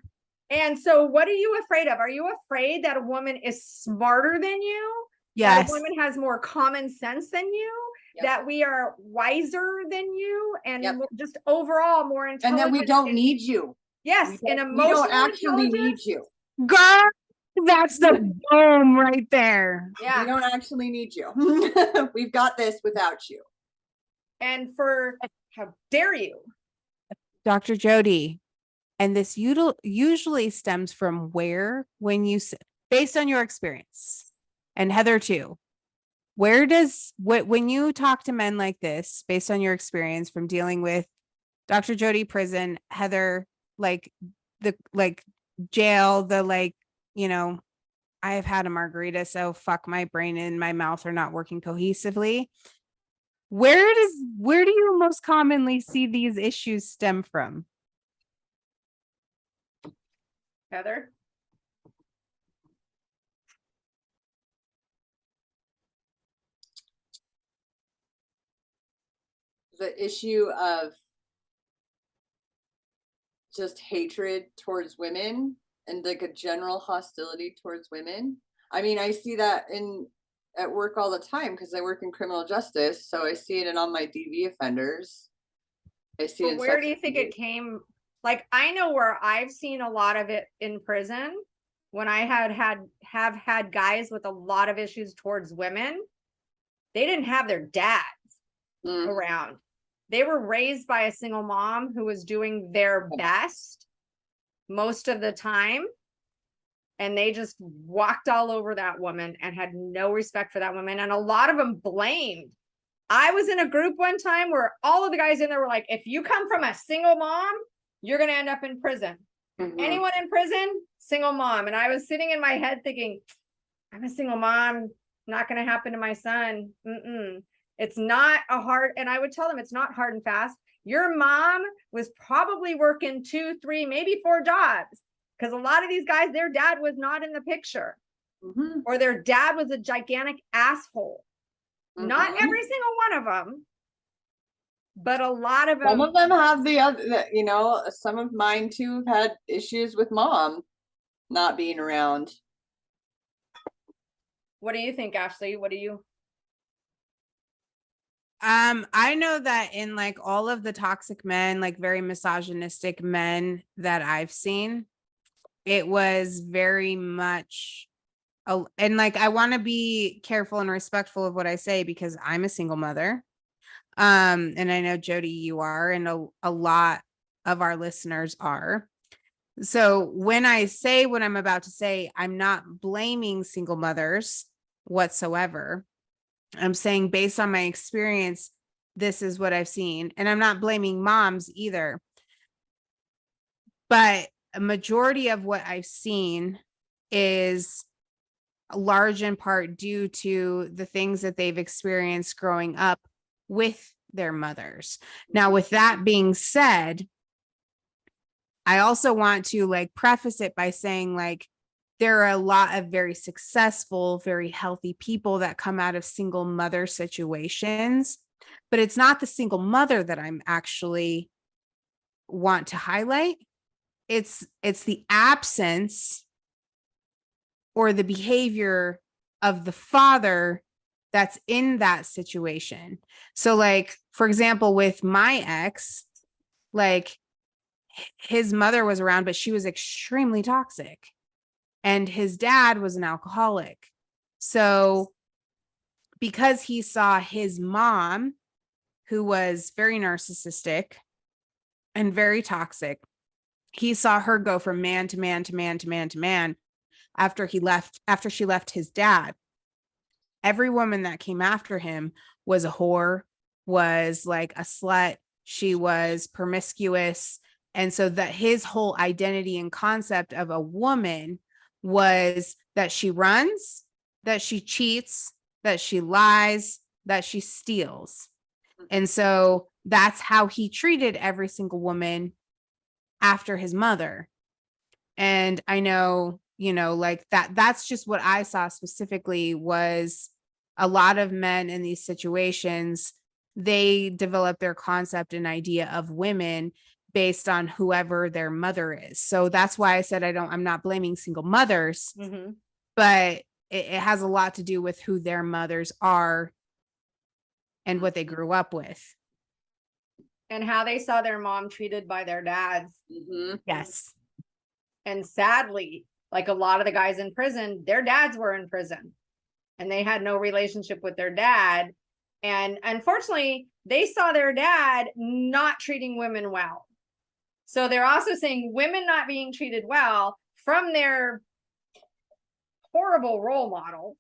And so what are you afraid of? Are you afraid that a woman is smarter than you? That Yes. a woman has more common sense than you? Yep. That we are wiser than you? And Yep. just overall more And intelligent? then we don't need you. Yes, We in don't emotional actually need intelligence. you. Girl, that's the boom right there. Yeah. We don't actually need you. We've got this without you. And for how dare you? Dr. Jody, and this usually stems from where, when you, based on your experience, and Heather too, where does, when you talk to men like this, based on your experience from dealing with Dr. Jody prison, Heather, like the, like jail, the, like, you know, I have had a margarita, so fuck, my brain and my mouth are not working cohesively. Where do you most commonly see these issues stem from? Heather? The issue of just hatred towards women and like a general hostility towards women. I mean, I see that at work all the time because I work in criminal justice. So I see it in all my DV offenders. I see it. But where do you think it came? Like, I know where I've seen a lot of it in prison, when I have had guys with a lot of issues towards women. They didn't have their dads around. They were raised by a single mom who was doing their best most of the time. And they just walked all over that woman and had no respect for that woman. And a lot of them blamed. I was in a group one time where all of the guys in there were like, if you come from a single mom, you're going to end up in prison. Anyone in prison, single mom. And I was sitting in my head thinking, I'm a single mom, not going to happen to my son. It's not a hard, and I would tell them it's not hard and fast. Your mom was probably working 2, 3, maybe 4 jobs, because a lot of these guys, their dad was not in the picture, or their dad was a gigantic asshole. Not every single one of them, but a lot of them. Some of them have the other, you know, some of mine too have had issues with mom not being around. What do you think, Ashley? What do you? I know that in like all of the toxic men, like very misogynistic men that I've seen, it was very much, and like, I want to be careful and respectful of what I say because I'm a single mother. And I know Jody, you are, and a lot of our listeners are. So when I say what I'm about to say, I'm not blaming single mothers whatsoever. I'm saying based on my experience, this is what I've seen. And I'm not blaming moms either. But a majority of what I've seen is large in part due to the things that they've experienced growing up with their mothers. Now, with that being said, I also want to like preface it by saying, like, there are a lot of very successful, very healthy people that come out of single mother situations, but it's not the single mother that I'm actually want to highlight. It's the absence or the behavior of the father that's in that situation. So like, for example, with my ex, like his mother was around, but she was extremely toxic. And his dad was an alcoholic. So because he saw his mom, who was very narcissistic and very toxic, he saw her go from man to man to man to man to man after she left his dad. Every woman that came after him was a whore, was like a slut. She was promiscuous. And so that his whole identity and concept of a woman was that she runs, that she cheats, that she lies, that she steals. And so that's how he treated every single woman after his mother. And I know, like that's just what I saw specifically was a lot of men in these situations, they develop their concept and idea of women based on whoever their mother is. So that's why I said I'm not blaming single mothers, but it has a lot to do with who their mothers are and what they grew up with. And how they saw their mom treated by their dads. Yes. And sadly, like a lot of the guys in prison, their dads were in prison and they had no relationship with their dad. And unfortunately, they saw their dad not treating women well. So they're also saying women not being treated well from their horrible role model,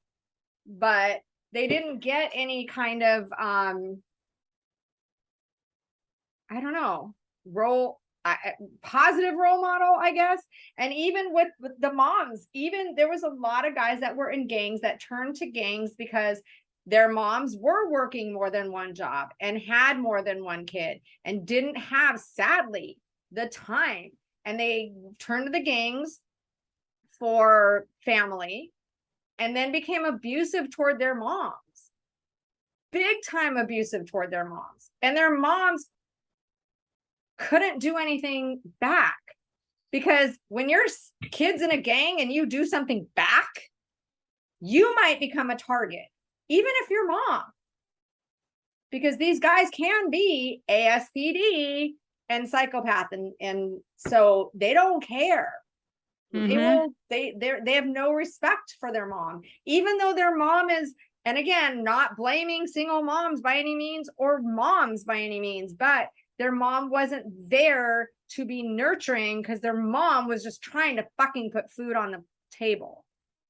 but they didn't get any kind of, I don't know, positive role model, I guess. And even with the moms, even there was a lot of guys that were in gangs that turned to gangs because their moms were working more than one job and had more than one kid and didn't have, sadly, the time. And they turned to the gangs for family and then became abusive toward their moms. Big time abusive toward their moms. And their moms couldn't do anything back, because when your kid's in a gang and you do something back, you might become a target, even if you're mom, because these guys can be ASPD and psychopath, and so they don't care. They have no respect for their mom, even though their mom is, and again, not blaming single moms by any means or moms by any means, but their mom wasn't there to be nurturing because their mom was just trying to fucking put food on the table.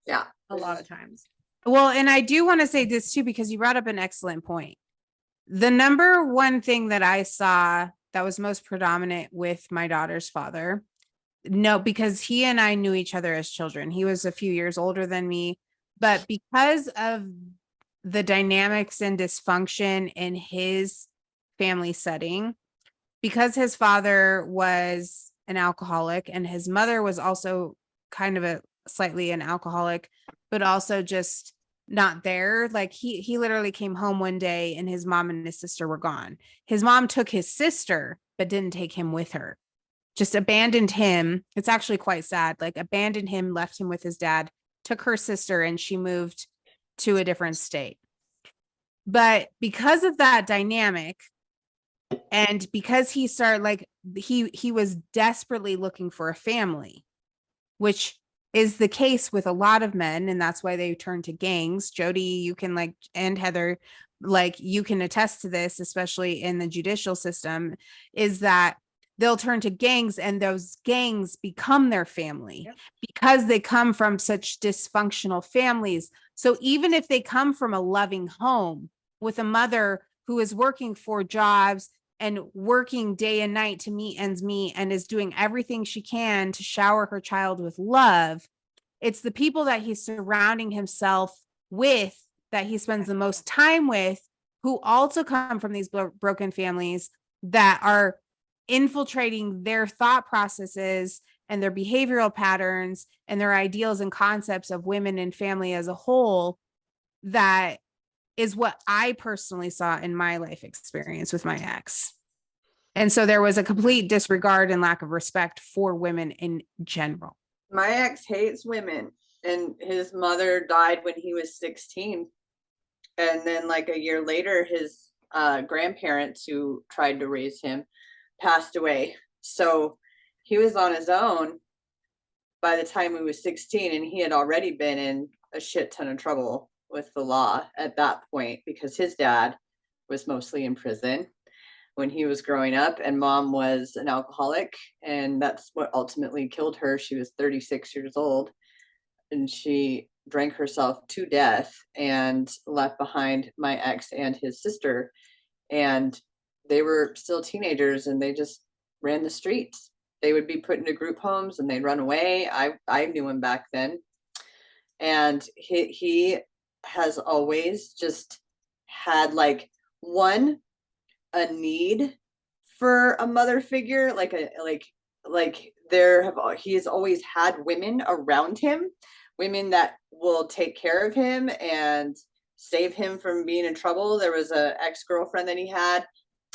Yeah. A lot of times. Well, and I do want to say this too, because you brought up an excellent point. The number one thing that I saw that was most predominant with my daughter's father, no, because he and I knew each other as children. He was a few years older than me, but because of the dynamics and dysfunction in his family setting, because his father was an alcoholic and his mother was also kind of slightly an alcoholic, but also just not there. Like he literally came home one day and his mom and his sister were gone. His mom took his sister, but didn't take him with her, just abandoned him. It's actually quite sad. Like abandoned him, left him with his dad, took her sister, and she moved to a different state. But because of that dynamic, and because he started, like, he was desperately looking for a family, which is the case with a lot of men, and that's why they turn to gangs. Jody, you can and Heather, you can attest to this, especially in the judicial system, is that they'll turn to gangs and those gangs become their family because they come from such dysfunctional families. So even if they come from a loving home with a mother who is working 4 jobs and working day and night to meet ends meet and is doing everything she can to shower her child with love, it's the people that he's surrounding himself with, that he spends the most time with, who also come from these broken families, that are infiltrating their thought processes and their behavioral patterns and their ideals and concepts of women and family as a whole, that is what I personally saw in my life experience with my ex. And so there was a complete disregard and lack of respect for women in general. My ex hates women, and his mother died when he was 16. And then like a year later, his grandparents who tried to raise him passed away. So he was on his own by the time he was 16, and he had already been in a shit ton of trouble with the law at that point because his dad was mostly in prison when he was growing up, and mom was an alcoholic, and that's what ultimately killed her. She was 36 years old, and she drank herself to death and left behind my ex and his sister, and they were still teenagers, and they just ran the streets. They would be put into group homes and they'd run away. I knew him back then, and he has always just had like a need for a mother figure, he has always had women around him, women that will take care of him and save him from being in trouble. There was a ex-girlfriend that he had,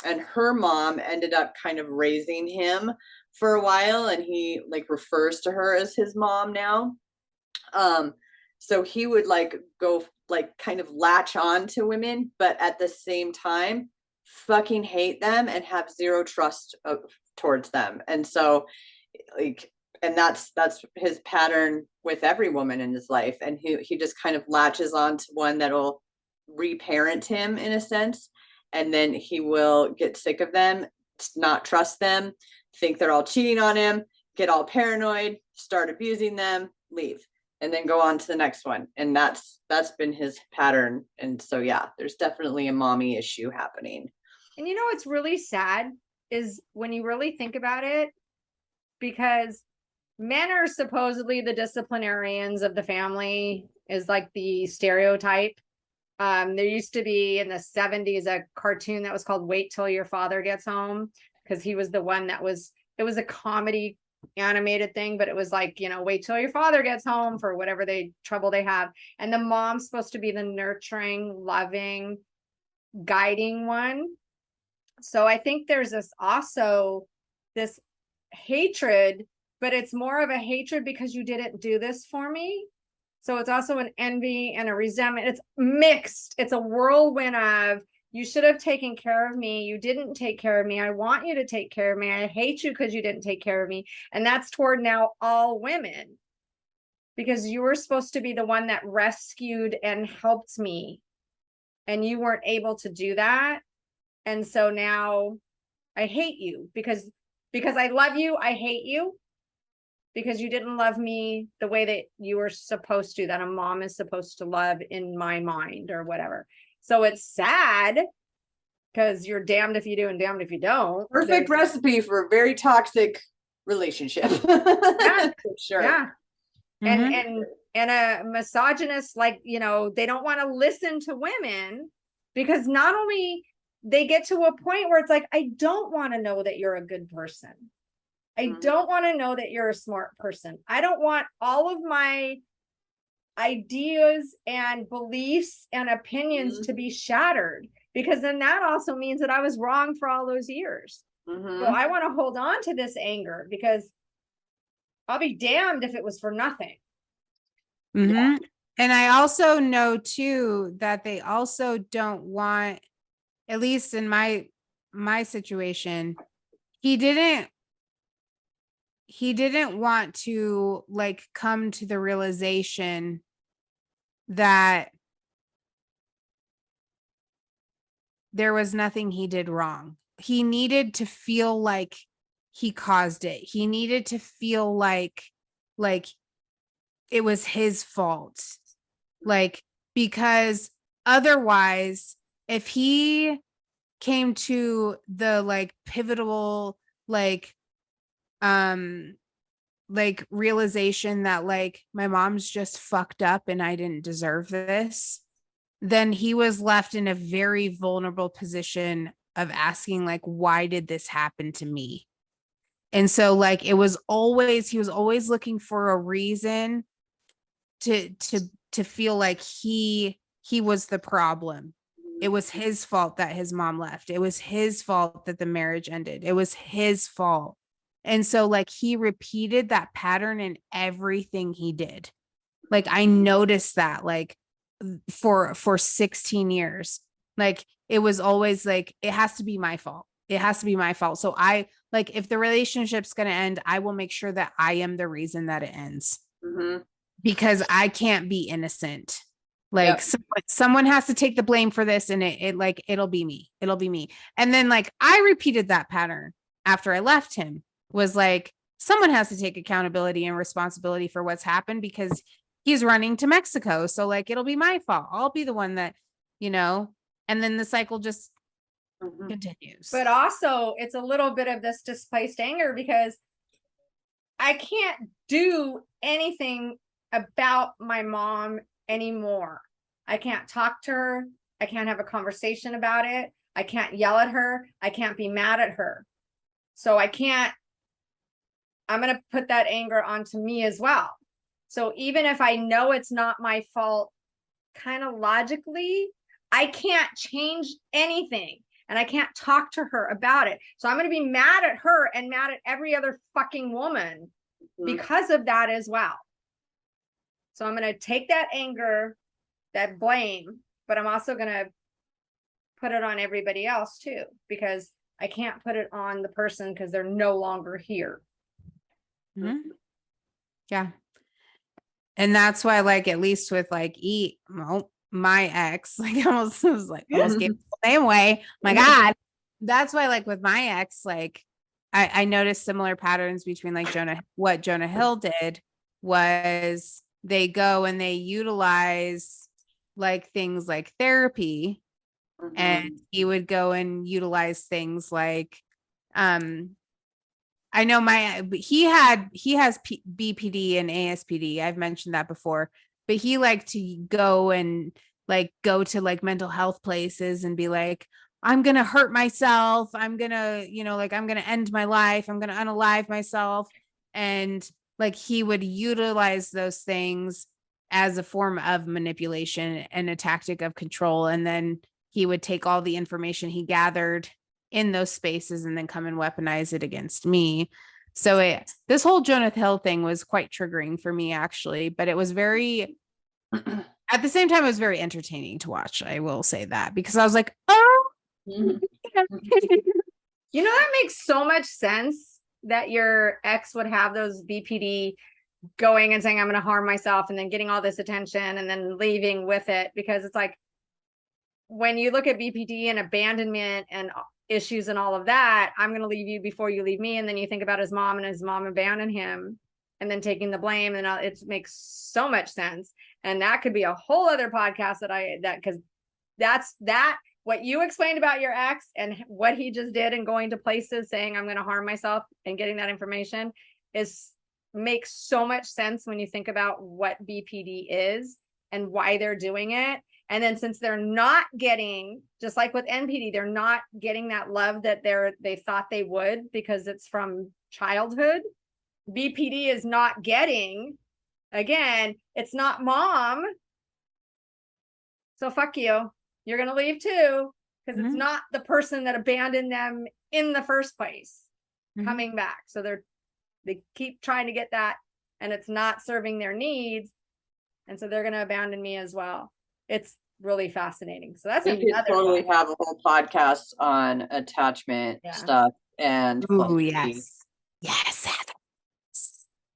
and her mom ended up kind of raising him for a while, and he like refers to her as his mom now. So he would like go like kind of latch on to women, but at the same time fucking hate them and have zero trust towards them. And so like, and that's his pattern with every woman in his life. And he just kind of latches on to one that'll reparent him in a sense, and then he will get sick of them, not trust them, think they're all cheating on him, get all paranoid, start abusing them, leave, and then go on to the next one. And that's been his pattern. And so yeah, there's definitely a mommy issue happening. And you know what's really sad is when you really think about it, because men are supposedly the disciplinarians of the family, is like the stereotype. There used to be in the 70s a cartoon that was called Wait Till Your Father Gets Home, because he was the one that it was a comedy animated thing, but it was like, you know, wait till your father gets home for whatever trouble they have. And the mom's supposed to be the nurturing, loving, guiding one. So I think there's this hatred, but it's more of a hatred because you didn't do this for me. So it's also an envy and a resentment. It's mixed. It's a whirlwind of, you should have taken care of me. You didn't take care of me. I want you to take care of me. I hate you because you didn't take care of me. And that's toward now all women, because you were supposed to be the one that rescued and helped me, and you weren't able to do that. And so now I hate you because I love you. I hate you because you didn't love me the way that you were supposed to, that a mom is supposed to love in my mind or whatever. So it's sad because you're damned if you do and damned if you don't. Perfect recipe for a very toxic relationship. Yeah, for sure. yeah. Mhm. And a misogynist, like, you know, they don't want to listen to women, because not only they get to a point where it's like, I don't want to know that you're a good person. I don't want to know that you're a smart person. I don't want all of my ideas and beliefs and opinions to be shattered, because then that also means that I was wrong for all those years. So I want to hold on to this anger, because I'll be damned if it was for nothing. Yeah. And I also know too that they also don't want, at least in my situation, he didn't want to like come to the realization that there was nothing he did wrong. He needed to feel like he caused it. He needed to feel like it was his fault. Like, because otherwise, if he came to the like pivotal, like realization that like my mom's just fucked up and I didn't deserve this, then he was left in a very vulnerable position of asking like, why did this happen to me? And so like he was always looking for a reason to feel like he was the problem. It was his fault that his mom left. It was his fault that the marriage ended. It was his fault. And so like he repeated that pattern in everything he did. Like I noticed that like for 16 years. Like it was always like, it has to be my fault. It has to be my fault. So I like, if the relationship's going to end, I will make sure that I am the reason that it ends. Because I can't be innocent. Like someone has to take the blame for this, and it'll be me. It'll be me. And then like I repeated that pattern after I left him, was like, someone has to take accountability and responsibility for what's happened because he's running to Mexico. So like it'll be my fault. I'll be the one that, and then the cycle just continues. But also it's a little bit of this displaced anger because I can't do anything about my mom anymore. I can't talk to her. I can't have a conversation about it. I can't yell at her. I can't be mad at her. So I'm going to put that anger onto me as well. So even if I know it's not my fault, kind of logically, I can't change anything. And I can't talk to her about it. So I'm going to be mad at her and mad at every other fucking woman because of that as well. So I'm going to take that anger, that blame, but I'm also going to put it on everybody else too, because I can't put it on the person because they're no longer here. Yeah. And that's why, like, at least with like my ex, like almost gave the same way. My God. That's why, like, with my ex, like I noticed similar patterns between like what Jonah Hill did was they go and they utilize like things like therapy, and he would go and utilize things like, I know he has BPD and ASPD. I've mentioned that before, but he liked to go to like mental health places and be like, I'm going to hurt myself. I'm going to, I'm going to end my life. I'm going to unalive myself. And like, he would utilize those things as a form of manipulation and a tactic of control. And then he would take all the information he gathered in those spaces and then come and weaponize it against me. So this whole Jonah Hill thing was quite triggering for me, actually, but it was very, at the same time, it was very entertaining to watch. I will say that, because I was like, oh, that makes so much sense that your ex would have those BPD going and saying, I'm going to harm myself, and then getting all this attention and then leaving with it. Because it's like, when you look at BPD and abandonment and issues and all of that, I'm going to leave you before you leave me. And then you think about his mom, and his mom abandoned him, and then taking the blame. And it makes so much sense. And that could be a whole other podcast because that's what you explained about your ex and what he just did, and going to places saying, I'm going to harm myself, and getting that information makes so much sense when you think about what BPD is and why they're doing it. And then since they're not getting, just like with NPD, they're not getting that love that they thought they would because it's from childhood. BPD is not getting, again, it's not mom. So fuck you. You're going to leave too, because it's not the person that abandoned them in the first place coming back. So they keep trying to get that, and it's not serving their needs. And so they're going to abandon me as well. It's really fascinating. So that's we could totally have a whole podcast on attachment stuff and yes.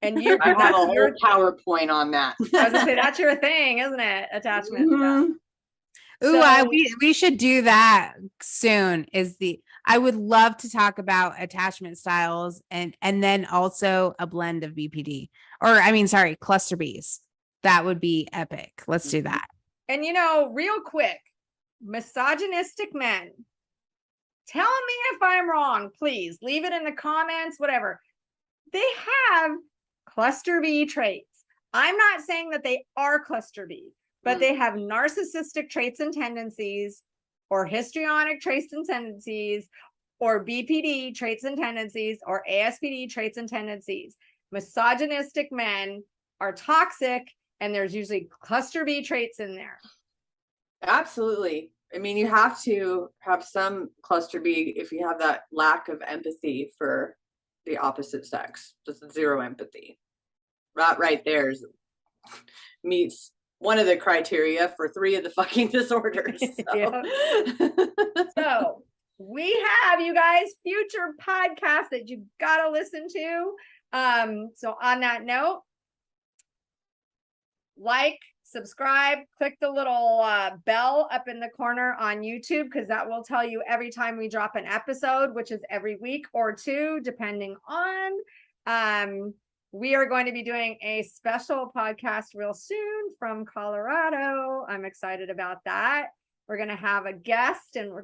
And I have a whole PowerPoint on that. I was gonna say, that's your thing, isn't it? Attachment stuff. We should do that soon. I would love to talk about attachment styles and then also a blend of BPD, cluster Bs. That would be epic. Let's do that. And real quick, misogynistic men, tell me if I'm wrong, please leave it in the comments, whatever. They have cluster B traits. I'm not saying that they are cluster B, but they have narcissistic traits and tendencies, or histrionic traits and tendencies, or BPD, traits and tendencies, or ASPD, traits and tendencies. Misogynistic men are toxic, and there's usually cluster B traits in there. Absolutely. I mean, you have to have some cluster B if you have that lack of empathy for the opposite sex, just zero empathy. That right there meets one of the criteria for 3 of the fucking disorders. So. So we have, you guys, future podcasts that you gotta listen to. So on that note, like, subscribe, click the little bell up in the corner on YouTube, because that will tell you every time we drop an episode, which is every week or 2, depending on. We are going to be doing a special podcast real soon from Colorado. I'm excited about that. We're going to have a guest, and we're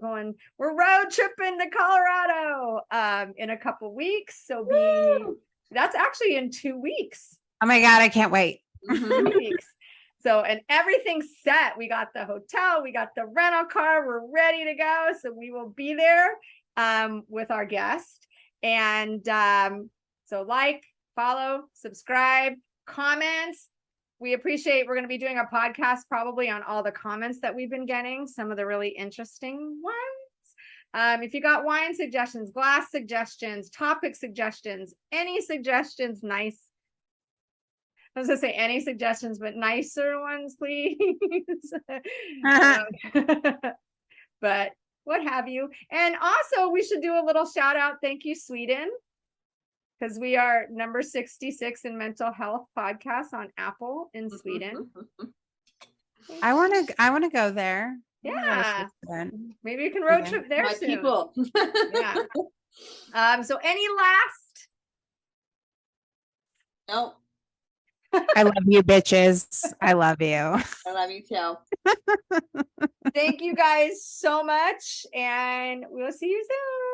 road tripping to Colorado in a couple weeks. So that's actually in 2 weeks. Oh my God, I can't wait. 2 weeks. So, and everything's set. We got the hotel, we got the rental car, we're ready to go. So we will be there with our guest. And so like, follow, subscribe, comments. We appreciate, we're going to be doing a podcast probably on all the comments that we've been getting, some of the really interesting ones. If you got wine suggestions, glass suggestions, topic suggestions, any suggestions, nice. I was gonna say any suggestions, but nicer ones, please. But what have you. And also we should do a little shout out. Thank you, Sweden. Because we are number 66 in mental health podcasts on Apple in Sweden. I want to go there. Yeah. Maybe you can road trip there My soon. people. Yeah. So any last? Nope. I love you, bitches. I love you. I love you too. Thank you guys so much, and we'll see you soon.